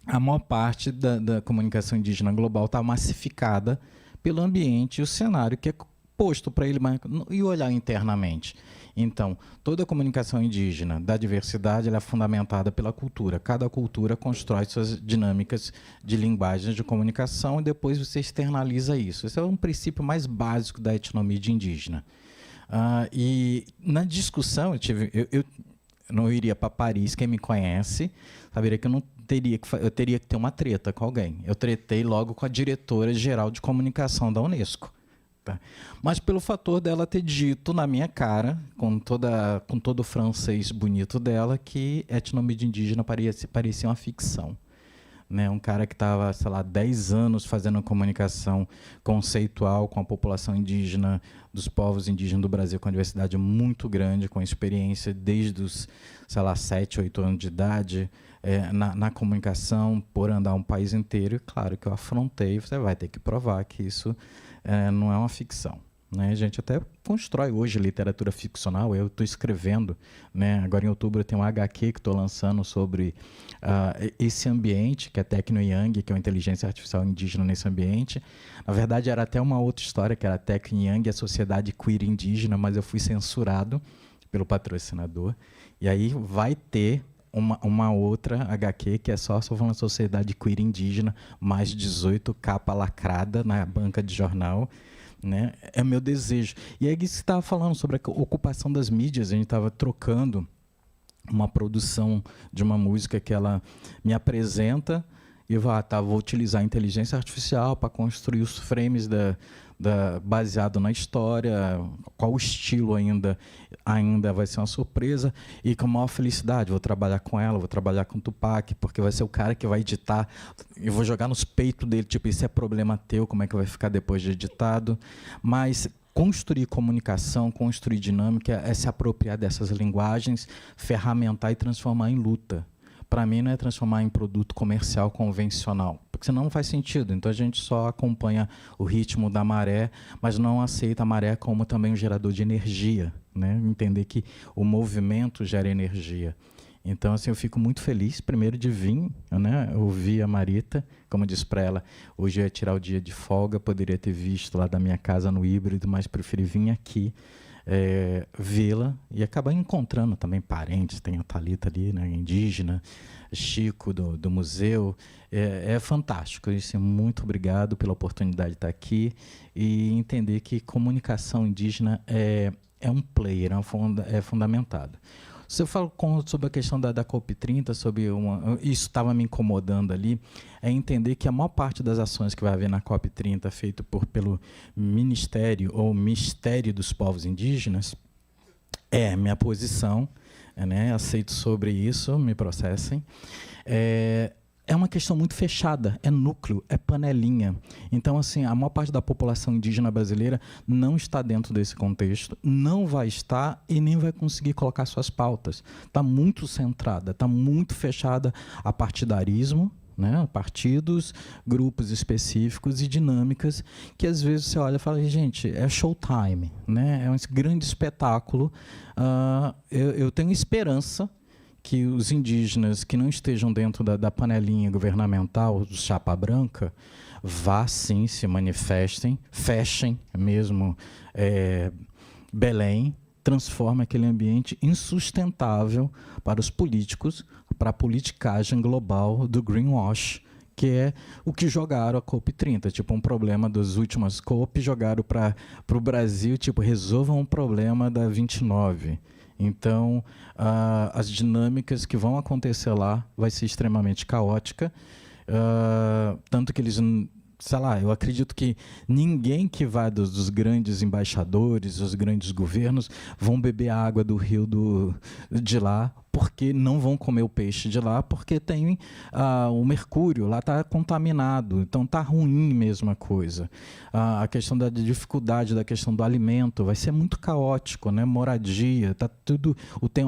a maior parte da comunicação indígena global está massificada pelo ambiente e o cenário que é posto para ele e olhar internamente. Então, toda a comunicação indígena da diversidade ela é fundamentada pela cultura. Cada cultura constrói suas dinâmicas de linguagens de comunicação e depois você externaliza isso. Esse é um princípio mais básico da etnomídia indígena. E na discussão, eu não iria para Paris, quem me conhece saberia que eu teria que ter uma treta com alguém. Eu tretei logo com a diretora-geral de comunicação da Unesco. Tá? Mas pelo fator dela ter dito na minha cara, com todo o francês bonito dela, que etnomídia indígena parecia uma ficção. Né? Um cara que estava, sei lá, 10 anos fazendo comunicação conceitual com a população indígena, dos povos indígenas do Brasil, com uma diversidade muito grande, com experiência desde os, sei lá, 7, 8 anos de idade, na comunicação, por andar um país inteiro. E claro que eu afrontei, você vai ter que provar que isso não é uma ficção. Né? A gente até constrói hoje literatura ficcional. Eu estou escrevendo, né? Agora em outubro eu tenho um HQ que estou lançando sobre esse ambiente, que é Tecno Yang, que é uma inteligência artificial indígena nesse ambiente. Na verdade, era até uma outra história, que era Tecno Yang e a sociedade queer indígena, mas eu fui censurado pelo patrocinador. E aí vai ter uma outra HQ, que é só falando da sociedade queer indígena, mais 18, capa lacrada na banca de jornal. Né? É meu desejo. E aí você estava falando sobre a ocupação das mídias, a gente estava trocando uma produção de uma música que ela me apresenta e eu vou utilizar a inteligência artificial para construir os frames baseado na história, qual o estilo ainda vai ser uma surpresa, e com a maior felicidade vou trabalhar com ela, vou trabalhar com o Tupac, porque vai ser o cara que vai editar, eu vou jogar nos peitos dele, tipo, isso é problema teu, como é que vai ficar depois de editado. Mas construir comunicação, construir dinâmica, é se apropriar dessas linguagens, ferramentar e transformar em luta. Para mim, não é transformar em produto comercial convencional, porque senão não faz sentido. Então, a gente só acompanha o ritmo da maré, mas não aceita a maré como também um gerador de energia. Né? Entender que o movimento gera energia. Então, assim, eu fico muito feliz, primeiro, de vir, né? Ouvir a Marita, como eu disse para ela, hoje eu ia tirar o dia de folga, poderia ter visto lá da minha casa no híbrido, mas preferi vir aqui, vê-la e acabar encontrando também parentes. Tem a Thalita ali, né, indígena, Chico do museu. É fantástico. Isso, muito obrigado pela oportunidade de estar aqui e entender que comunicação indígena é um player, é fundamentado. Se eu falo sobre a questão da COP30, isso estava me incomodando ali, é entender que a maior parte das ações que vai haver na COP30, feito pelo Ministério ou Mistério dos Povos Indígenas, minha posição, né, aceito sobre isso, me processem, é uma questão muito fechada, é núcleo, é panelinha. Então, assim, a maior parte da população indígena brasileira não está dentro desse contexto, não vai estar e nem vai conseguir colocar suas pautas. Está muito centrada, está muito fechada a partidarismo, né? Partidos, grupos específicos e dinâmicas que, às vezes, você olha e fala, gente, é showtime, né? É um grande espetáculo. Eu tenho esperança que os indígenas que não estejam dentro da panelinha governamental do chapa branca, vá sim, se manifestem, fechem mesmo Belém, transforme aquele ambiente insustentável para os políticos, para a politicagem global do greenwash, que é o que jogaram a COP30, tipo um problema das últimas COP, jogaram para o Brasil, tipo, resolvam um problema da 29. Então, as dinâmicas que vão acontecer lá vai ser extremamente caótica. tanto que eles, sei lá, eu acredito que ninguém que vai dos grandes embaixadores, os grandes governos, vão beber a água do rio de lá, porque não vão comer o peixe de lá, porque tem o mercúrio, lá está contaminado, então está ruim mesmo a coisa. A questão da dificuldade, da questão do alimento, vai ser muito caótico, né? Moradia, tá tudo,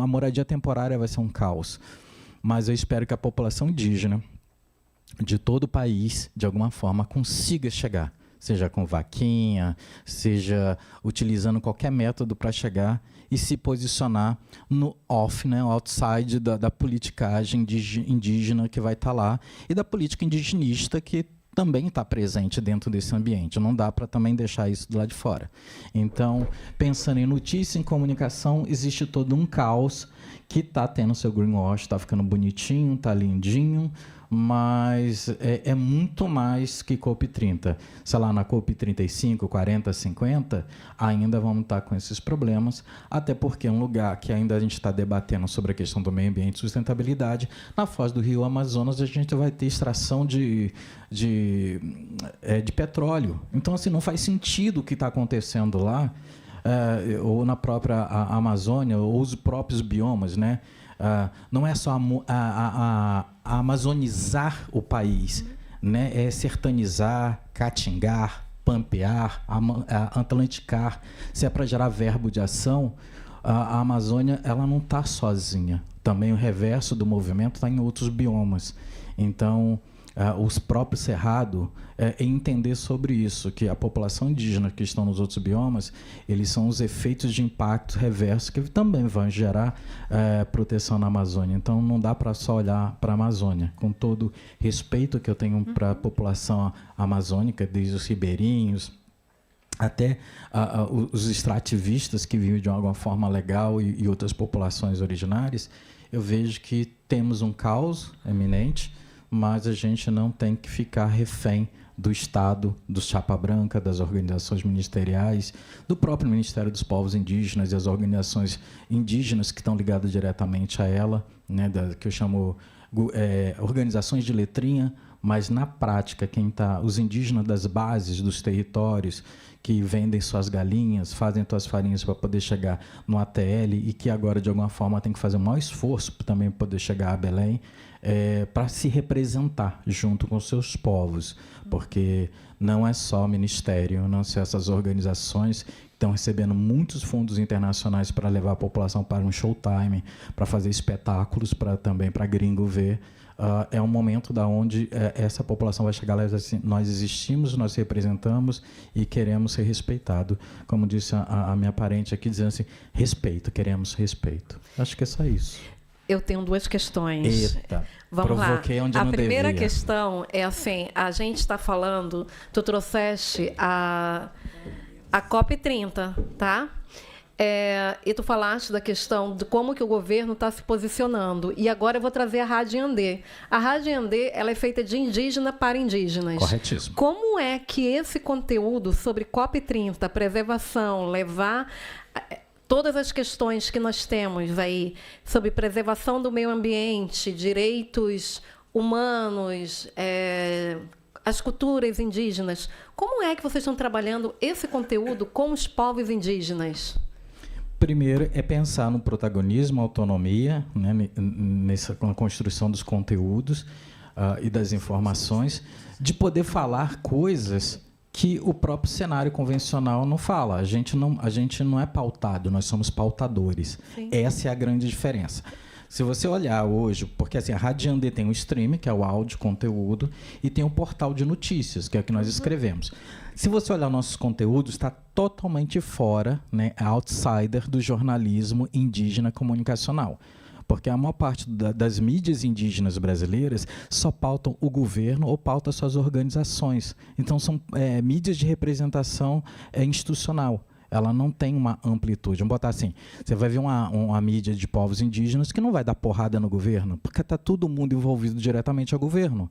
a moradia temporária vai ser um caos. Mas eu espero que a população indígena de todo o país, de alguma forma, consiga chegar, seja com vaquinha, seja utilizando qualquer método para chegar e se posicionar no off, né, outside da politicagem indígena que vai estar lá e da política indigenista que também está presente dentro desse ambiente. Não dá para também deixar isso do lado de fora. Então, pensando em notícia, em comunicação, existe todo um caos que está tendo seu greenwash, está ficando bonitinho, está lindinho, mas é muito mais que COP30. Sei lá, na COP35, 40, 50, ainda vamos estar com esses problemas, até porque é um lugar que ainda a gente está debatendo sobre a questão do meio ambiente e sustentabilidade. Na foz do Rio Amazonas, a gente vai ter extração de petróleo. Então, assim, não faz sentido o que está acontecendo lá, ou na própria Amazônia, ou os próprios biomas, né? Não é só amazonizar o país, né? É sertanizar, caatingar, pampear, atlanticar. Se é para gerar verbo de ação, a Amazônia ela não está sozinha. Também o reverso do movimento está em outros biomas. Então, os próprios Cerrado entender sobre isso, que a população indígena que estão nos outros biomas, eles são os efeitos de impacto reverso que também vão gerar proteção na Amazônia. Então, não dá para só olhar para a Amazônia. Com todo respeito que eu tenho para a população amazônica, desde os ribeirinhos, até os extrativistas que vivem de alguma forma legal e outras populações originárias, eu vejo que temos um caos eminente, mas a gente não tem que ficar refém do Estado, do Chapa Branca, das organizações ministeriais, do próprio Ministério dos Povos Indígenas e as organizações indígenas que estão ligadas diretamente a ela, né, que eu chamo organizações de letrinha, mas na prática, os indígenas das bases, dos territórios, que vendem suas galinhas, fazem suas farinhas para poder chegar no ATL e que agora, de alguma forma, tem que fazer um maior esforço também para poder chegar a Belém, para se representar junto com seus povos, porque não é só o Ministério, não são essas organizações que estão recebendo muitos fundos internacionais para levar a população para um showtime, para fazer espetáculos, também para gringo ver. É um momento da onde essa população vai chegar lá e dizer assim, nós existimos, nós representamos e queremos ser respeitados. Como disse a minha parente aqui, dizendo assim, respeito, queremos respeito. Acho que é só isso. Eu tenho duas questões. Eita, vamos provoquei lá. Onde eu não devia. A primeira questão é assim, a gente está falando, tu trouxeste a COP30, tá? E tu falaste da questão de como que o governo está se posicionando. E agora eu vou trazer a Rádio Yandê. A Rádio Yandê, ela é feita de indígena para indígenas. Corretíssimo. Como é que esse conteúdo sobre COP30, preservação, levar todas as questões que nós temos aí sobre preservação do meio ambiente, direitos humanos, as culturas indígenas, como é que vocês estão trabalhando esse conteúdo com os povos indígenas? Primeiro é pensar no protagonismo, autonomia, né, na construção dos conteúdos e das informações, de poder falar coisas que o próprio cenário convencional não fala. A gente não é pautado, nós somos pautadores. Sim. Essa é a grande diferença. Se você olhar hoje, porque assim, a Rádio Yandê tem o stream, que é o áudio, conteúdo, e tem o portal de notícias, que é o que nós escrevemos. Se você olhar nossos conteúdos, está totalmente fora, né, outsider do jornalismo indígena comunicacional. Porque a maior parte das mídias indígenas brasileiras só pautam o governo ou pautam suas organizações. Então, são mídias de representação institucional. Ela não tem uma amplitude. Vamos botar assim, você vai ver uma mídia de povos indígenas que não vai dar porrada no governo, porque está todo mundo envolvido diretamente ao governo.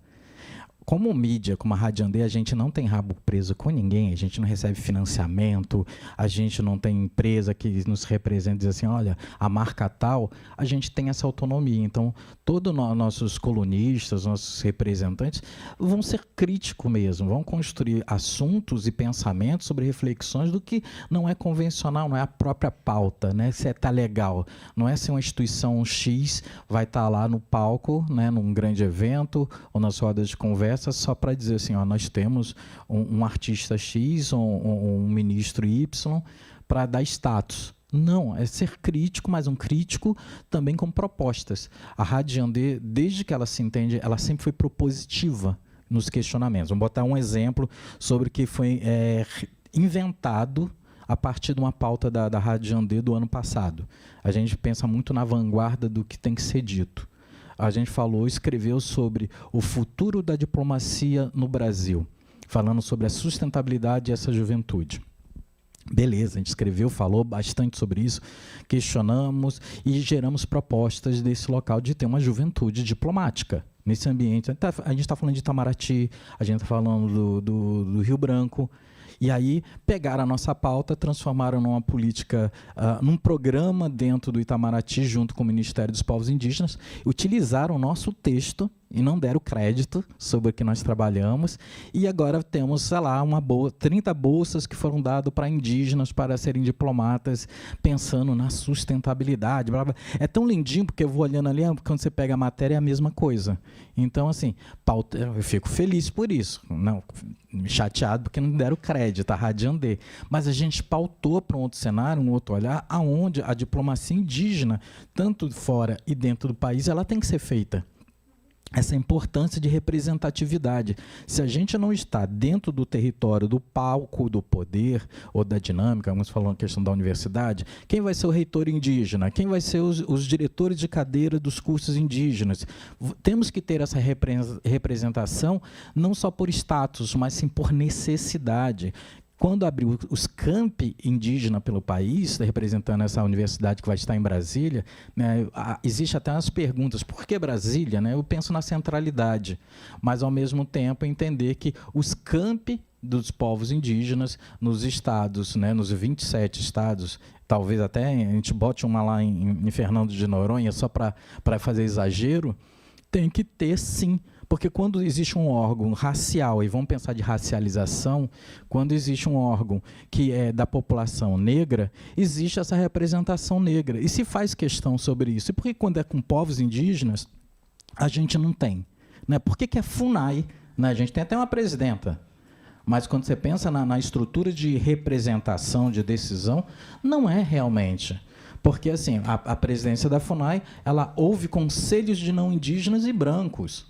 como mídia, como a Rádio Andê, a gente não tem rabo preso com ninguém, a gente não recebe financiamento, a gente não tem empresa que nos representa e diz assim, olha, a marca tal, a gente tem essa autonomia. Então, todos nossos colunistas, nossos representantes vão ser críticos mesmo, vão construir assuntos e pensamentos sobre reflexões do que não é convencional, não é a própria pauta, né? Se está legal, não é se uma instituição X vai estar lá no palco, né, num grande evento ou nas rodas de conversa só para dizer assim, ó, nós temos um artista X ou um ministro Y para dar status. Não, é ser crítico, mas um crítico também com propostas. A Rádio Andê, desde que ela se entende, ela sempre foi propositiva nos questionamentos. Vamos botar um exemplo sobre o que foi inventado a partir de uma pauta da Rádio Andê do ano passado. A gente pensa muito na vanguarda do que tem que ser dito. A gente escreveu sobre o futuro da diplomacia no Brasil, falando sobre a sustentabilidade e essa juventude. Beleza, a gente escreveu, falou bastante sobre isso, questionamos e geramos propostas desse local de ter uma juventude diplomática. Nesse ambiente, a gente está falando de Itamaraty, a gente está falando do Rio Branco, e aí pegaram a nossa pauta, transformaram numa política, num programa dentro do Itamaraty, junto com o Ministério dos Povos Indígenas, utilizaram o nosso texto e não deram crédito sobre o que nós trabalhamos, e agora temos, sei lá, 30 bolsas que foram dadas para indígenas para serem diplomatas, pensando na sustentabilidade. Blá, blá. É tão lindinho, porque eu vou olhando ali, quando você pega a matéria, é a mesma coisa. Então, assim, eu fico feliz por isso, não chateado porque não deram crédito à Rádio Andê, mas a gente pautou para um outro cenário, um outro olhar, aonde a diplomacia indígena, tanto fora e dentro do país, ela tem que ser feita. Essa importância de representatividade. Se a gente não está dentro do território, do palco, do poder ou da dinâmica, vamos falar uma questão da universidade, quem vai ser o reitor indígena? Quem vai ser os diretores de cadeira dos cursos indígenas? Temos que ter essa representação não só por status, mas sim por necessidade. Quando abriu os campi indígenas pelo país, representando essa universidade que vai estar em Brasília, né, existe até umas perguntas, por que Brasília? Né? Eu penso na centralidade, mas, ao mesmo tempo, entender que os campi dos povos indígenas nos estados, né, nos 27 estados, talvez até a gente bote uma lá em Fernando de Noronha, só para fazer exagero, tem que ter, sim. Porque quando existe um órgão racial, e vamos pensar de racialização, quando existe um órgão que é da população negra, existe essa representação negra. E se faz questão sobre isso? E por que quando é com povos indígenas, a gente não tem? Né? Por que é FUNAI? Né? A gente tem até uma presidenta. Mas quando você pensa na estrutura de representação, de decisão, não é realmente. Porque assim, a presidência da FUNAI, ela ouve conselhos de não indígenas e brancos.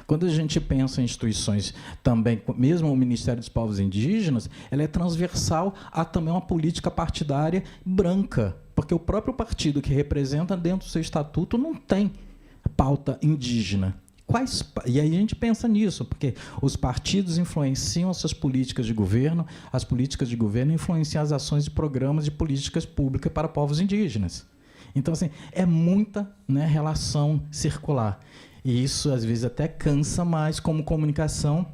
Quando a gente pensa em instituições também, mesmo o Ministério dos Povos Indígenas, ela é transversal a também uma política partidária branca, porque o próprio partido que representa dentro do seu estatuto não tem pauta indígena. E aí a gente pensa nisso, porque os partidos influenciam as suas políticas de governo, as políticas de governo influenciam as ações de programas de políticas públicas para povos indígenas. Então, assim, é muita, né, relação circular. E isso, às vezes, até cansa, mas, como comunicação,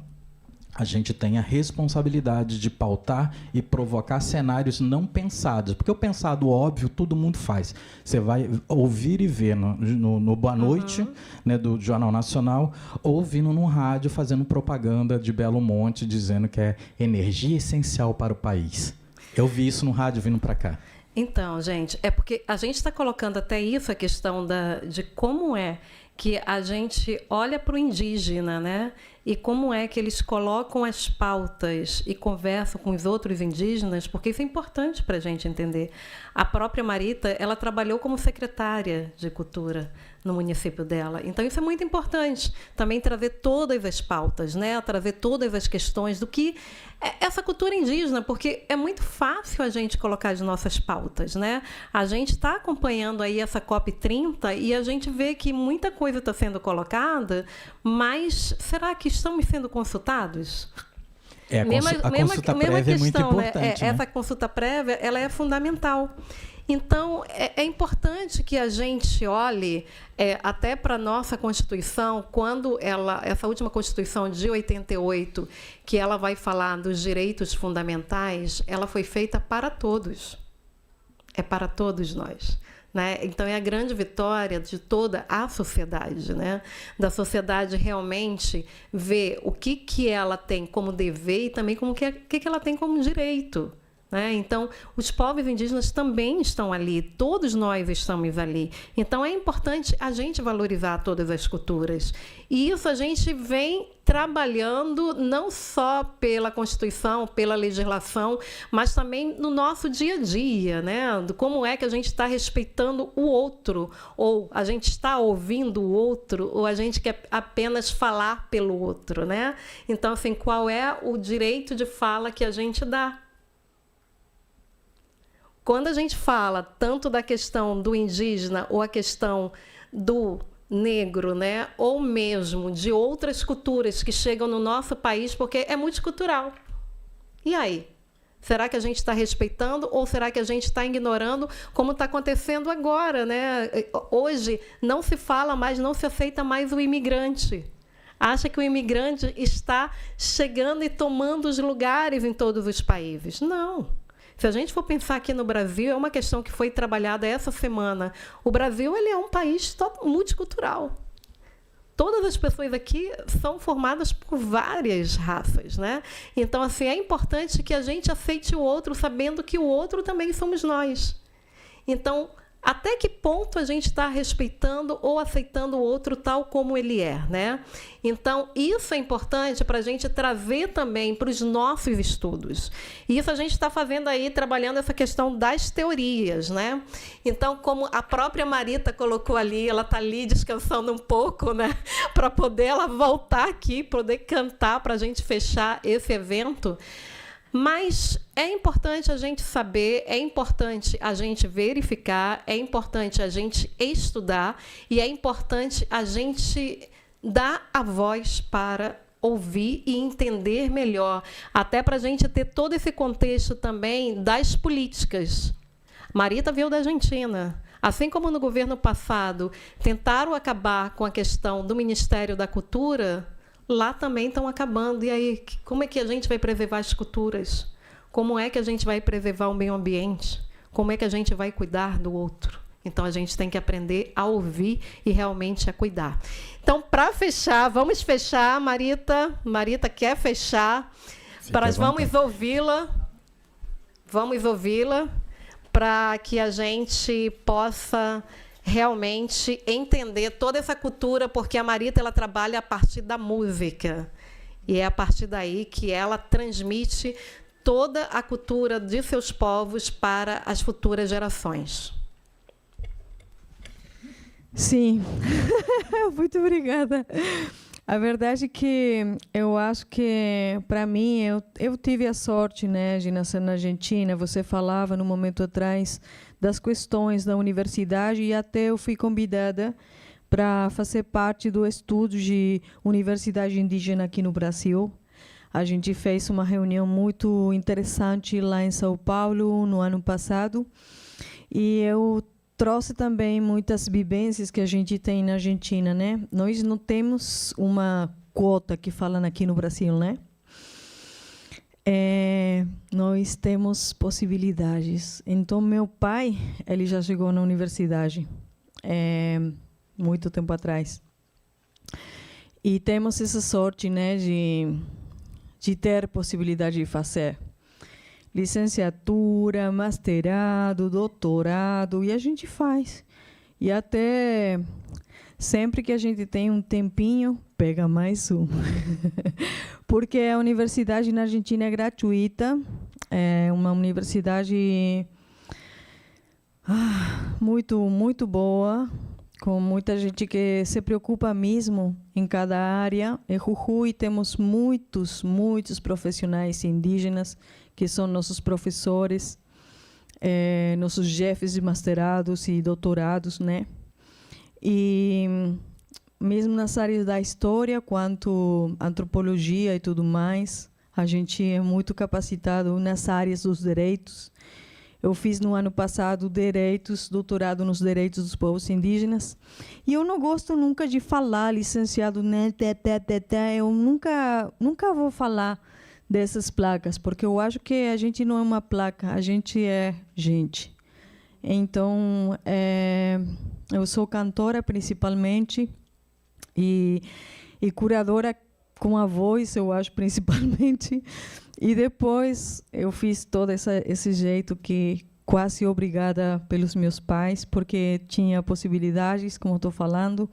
a gente tem a responsabilidade de pautar e provocar cenários não pensados. Porque o pensado óbvio, todo mundo faz. Você vai ouvir e ver no Boa Noite, né, do Jornal Nacional, ouvindo no rádio, fazendo propaganda de Belo Monte, dizendo que é energia essencial para o país. Eu vi isso no rádio vindo para cá. Então, gente, é porque a gente está colocando até isso, a questão de como é que a gente olha para o indígena, né? E como é que eles colocam as pautas e conversam com os outros indígenas, porque isso é importante para a gente entender. A própria Marita, ela trabalhou como secretária de cultura no município dela. Então, isso é muito importante, também trazer todas as pautas, né? Trazer todas as questões do que é essa cultura indígena, porque é muito fácil a gente colocar as nossas pautas, né? A gente está acompanhando aí essa COP30 e a gente vê que muita coisa está sendo colocada, mas será que estamos sendo consultados? A consulta prévia é muito importante. Né? Essa consulta prévia, ela é fundamental. Então, é importante que a gente olhe até para a nossa Constituição, quando essa última Constituição de 88, que ela vai falar dos direitos fundamentais, ela foi feita para todos. É para todos nós. Né? Então, é a grande vitória de toda a sociedade, né? Da sociedade realmente ver o que ela tem como dever e também o que ela tem como direito. Né? Então, os povos indígenas também estão ali, todos nós estamos ali. Então, é importante a gente valorizar todas as culturas. E isso a gente vem trabalhando não só pela Constituição, pela legislação, mas também no nosso dia a dia, né? Como é que a gente está respeitando o outro, ou a gente está ouvindo o outro, ou a gente quer apenas falar pelo outro, né? Então, assim, qual é o direito de fala que a gente dá? Quando a gente fala tanto da questão do indígena ou a questão do negro, né, ou mesmo de outras culturas que chegam no nosso país, porque é multicultural. E aí? Será que a gente está respeitando ou será que a gente está ignorando, como está acontecendo agora, né? Hoje não se fala mais, não se aceita mais o imigrante. Acha que o imigrante está chegando e tomando os lugares em todos os países. Não. Se a gente for pensar aqui no Brasil, é uma questão que foi trabalhada essa semana. O Brasil ele é um país multicultural. Todas as pessoas aqui são formadas por várias raças, né? Então, assim, é importante que a gente aceite o outro, sabendo que o outro também somos nós. Então, até que ponto a gente está respeitando ou aceitando o outro tal como ele é, né? Então, isso é importante para a gente trazer também para os nossos estudos. E isso a gente está fazendo aí, trabalhando essa questão das teorias, né? Então, como a própria Marita colocou ali, ela está ali descansando um pouco, né? Para poder ela voltar aqui, poder cantar para a gente fechar esse evento. Mas é importante a gente saber, é importante a gente verificar, é importante a gente estudar e é importante a gente dar a voz para ouvir e entender melhor, até para a gente ter todo esse contexto também das políticas. Marita veio da Argentina. Assim como no governo passado tentaram acabar com a questão do Ministério da Cultura, lá também estão acabando. E aí, como é que a gente vai preservar as culturas? Como é que a gente vai preservar o meio ambiente? Como é que a gente vai cuidar do outro? Então, a gente tem que aprender a ouvir e realmente a cuidar. Então, para fechar, vamos fechar, Marita. Marita quer fechar. Vamos ouvi-la. Vamos ouvi-la para que a gente possa realmente entender toda essa cultura, porque a Marita ela trabalha a partir da música. E é a partir daí que ela transmite toda a cultura de seus povos para as futuras gerações. Sim, muito obrigada. A verdade é que eu acho que, para mim, eu tive a sorte, né, de nascer na Argentina. Você falava, no momento atrás, das questões da universidade e até eu fui convidada para fazer parte do estudo de universidade indígena aqui no Brasil. A gente fez uma reunião muito interessante lá em São Paulo no ano passado e eu trouxe também muitas vivências que a gente tem na Argentina, né? Nós não temos uma quota que falam aqui no Brasil, né? Nós temos possibilidades. Então, meu pai, ele já chegou na universidade muito tempo atrás. E temos essa sorte, né, de ter possibilidade de fazer licenciatura, masterado, doutorado, e a gente faz. E até sempre que a gente tem um tempinho, pega mais um. Porque a universidade na Argentina é gratuita, é uma universidade muito, muito boa, com muita gente que se preocupa mesmo em cada área. Em Jujuy temos muitos profissionais indígenas que são nossos professores, nossos chefes de masterados e doutorados, né? E mesmo nas áreas da história, quanto antropologia e tudo mais, A gente é muito capacitado nas áreas dos direitos. Eu fiz no ano passado doutorado nos direitos dos povos indígenas. E eu não gosto nunca de falar, licenciado, né? Eu nunca vou falar dessas placas, porque eu acho que a gente não é uma placa, a gente é gente. Então, eu sou cantora principalmente e curadora com a voz, eu acho, principalmente. E depois eu fiz todo esse jeito que quase obrigada pelos meus pais, porque tinha possibilidades, como estou falando.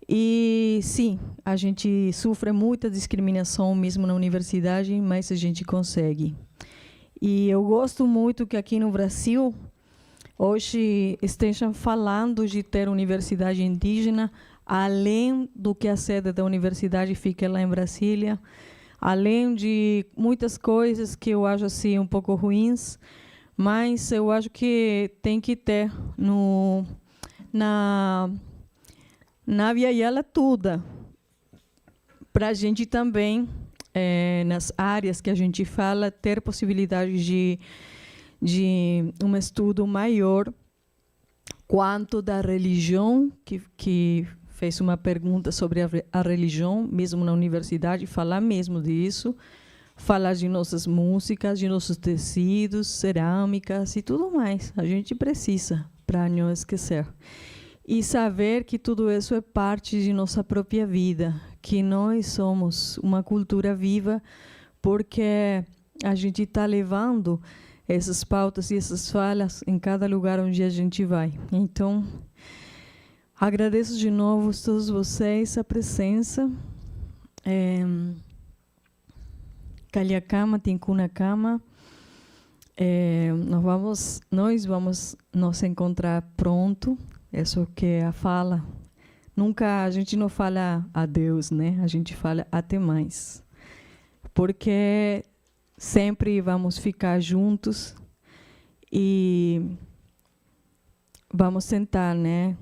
E, sim, a gente sofre muita discriminação mesmo na universidade, mas a gente consegue. E eu gosto muito que aqui no Brasil hoje estejam falando de ter universidade indígena, além do que a sede da universidade fica lá em Brasília, além de muitas coisas que eu acho assim um pouco ruins, mas eu acho que tem que ter na Via Yala toda, para a gente também, nas áreas que a gente fala, ter possibilidade de um estudo maior quanto da religião, que fez uma pergunta sobre a religião, mesmo na universidade, falar mesmo disso, falar de nossas músicas, de nossos tecidos, cerâmicas e tudo mais. A gente precisa, para não esquecer. E saber que tudo isso é parte de nossa própria vida, que nós somos uma cultura viva, porque a gente está levando essas pautas e essas falas em cada lugar onde a gente vai. Então, agradeço de novo a todos vocês a presença. Calhacama, Tincunacama. Nós vamos nos encontrar pronto. Isso que a fala. A gente não fala adeus, né? A gente fala até mais. Porque sempre vamos ficar juntos e vamos tentar, né,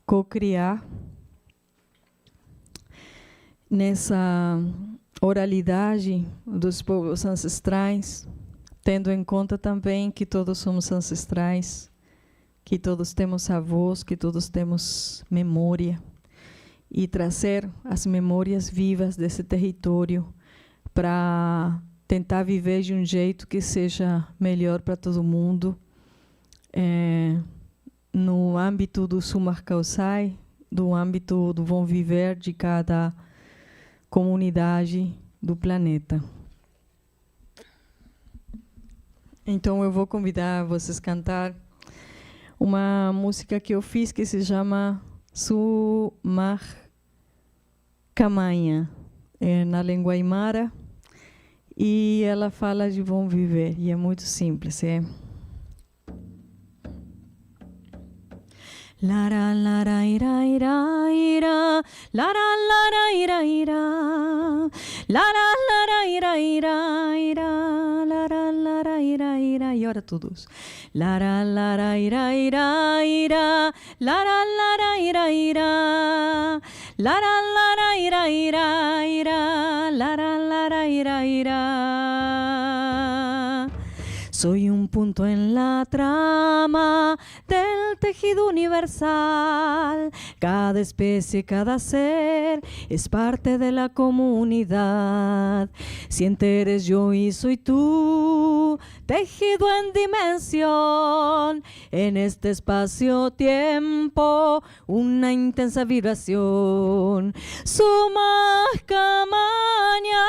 co-criar nessa oralidade dos povos ancestrais, tendo em conta também que todos somos ancestrais, que todos temos avós, que todos temos memória, e trazer as memórias vivas desse território para tentar viver de um jeito que seja melhor para todo mundo, no âmbito do Sumarcausai, do âmbito do bom viver de cada comunidade do planeta. Então eu vou convidar vocês a cantar uma música que eu fiz que se chama Sumarcamanha, na língua aimara. E ela fala de bom viver, e é muito simples, Lara lara ira ira ira, lara lara ira ira, lara lara ira ira ira, lara lara ira ira. E ora todos. Lara lara ira ira ira, lara lara ira ira, lara lara ira ira ira, lara lara ira ira. Soy un punto en la trama del tejido universal. Cada especie, cada ser es parte de la comunidad. Siente eres yo y soy tú, tejido en dimensión. En este espacio-tiempo, una intensa vibración. Sumarcamanha,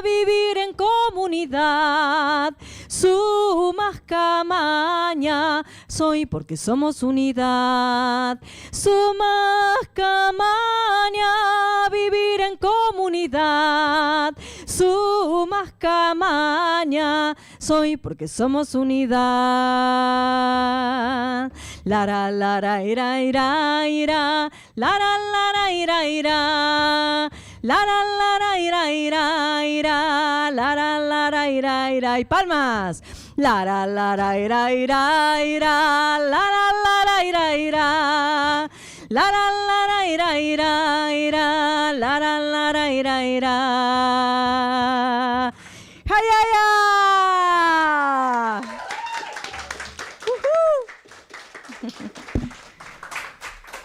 vivir en comunidad. Sumarcamanha, soy porque somos unidad. Sumarcamanha, vivir en comunidad. Sumarcamanha, soy porque somos unidad. Lara lara ira ira ira, lara lara ira ira, lara lara ira ira ira, lara lara ira ira. Y palmas. Lara lara ira ira ira, lara lara ira ira, lara lara ira ira ira, lara lara ira ira.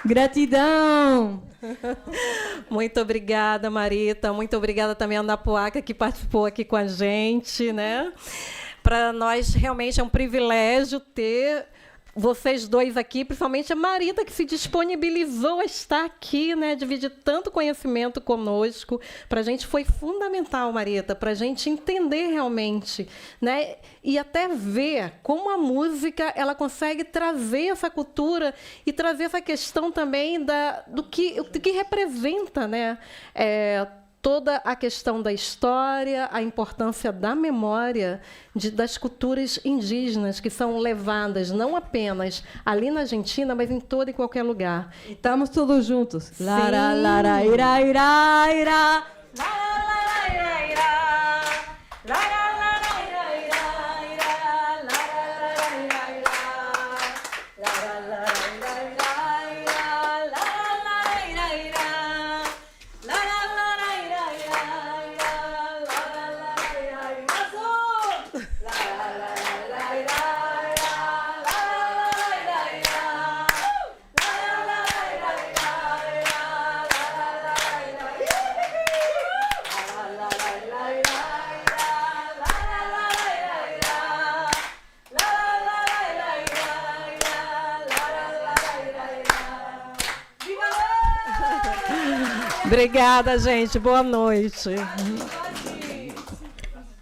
Gratidão! Muito obrigada, Marita. Muito obrigada também a Andapuaca, que participou aqui com a gente, né? Para nós, realmente, é um privilégio ter vocês dois aqui, principalmente a Marita, que se disponibilizou a estar aqui, né? Dividir tanto conhecimento conosco. Para a gente foi fundamental, Marita, para a gente entender realmente, né? E até ver como a música ela consegue trazer essa cultura e trazer essa questão também do que representa, né? Toda a questão da história, a importância da memória das culturas indígenas que são levadas não apenas ali na Argentina, mas em todo e qualquer lugar. Estamos todos juntos. Sim. Lara, lara, ira, ira, ira. Obrigada, gente. Boa noite.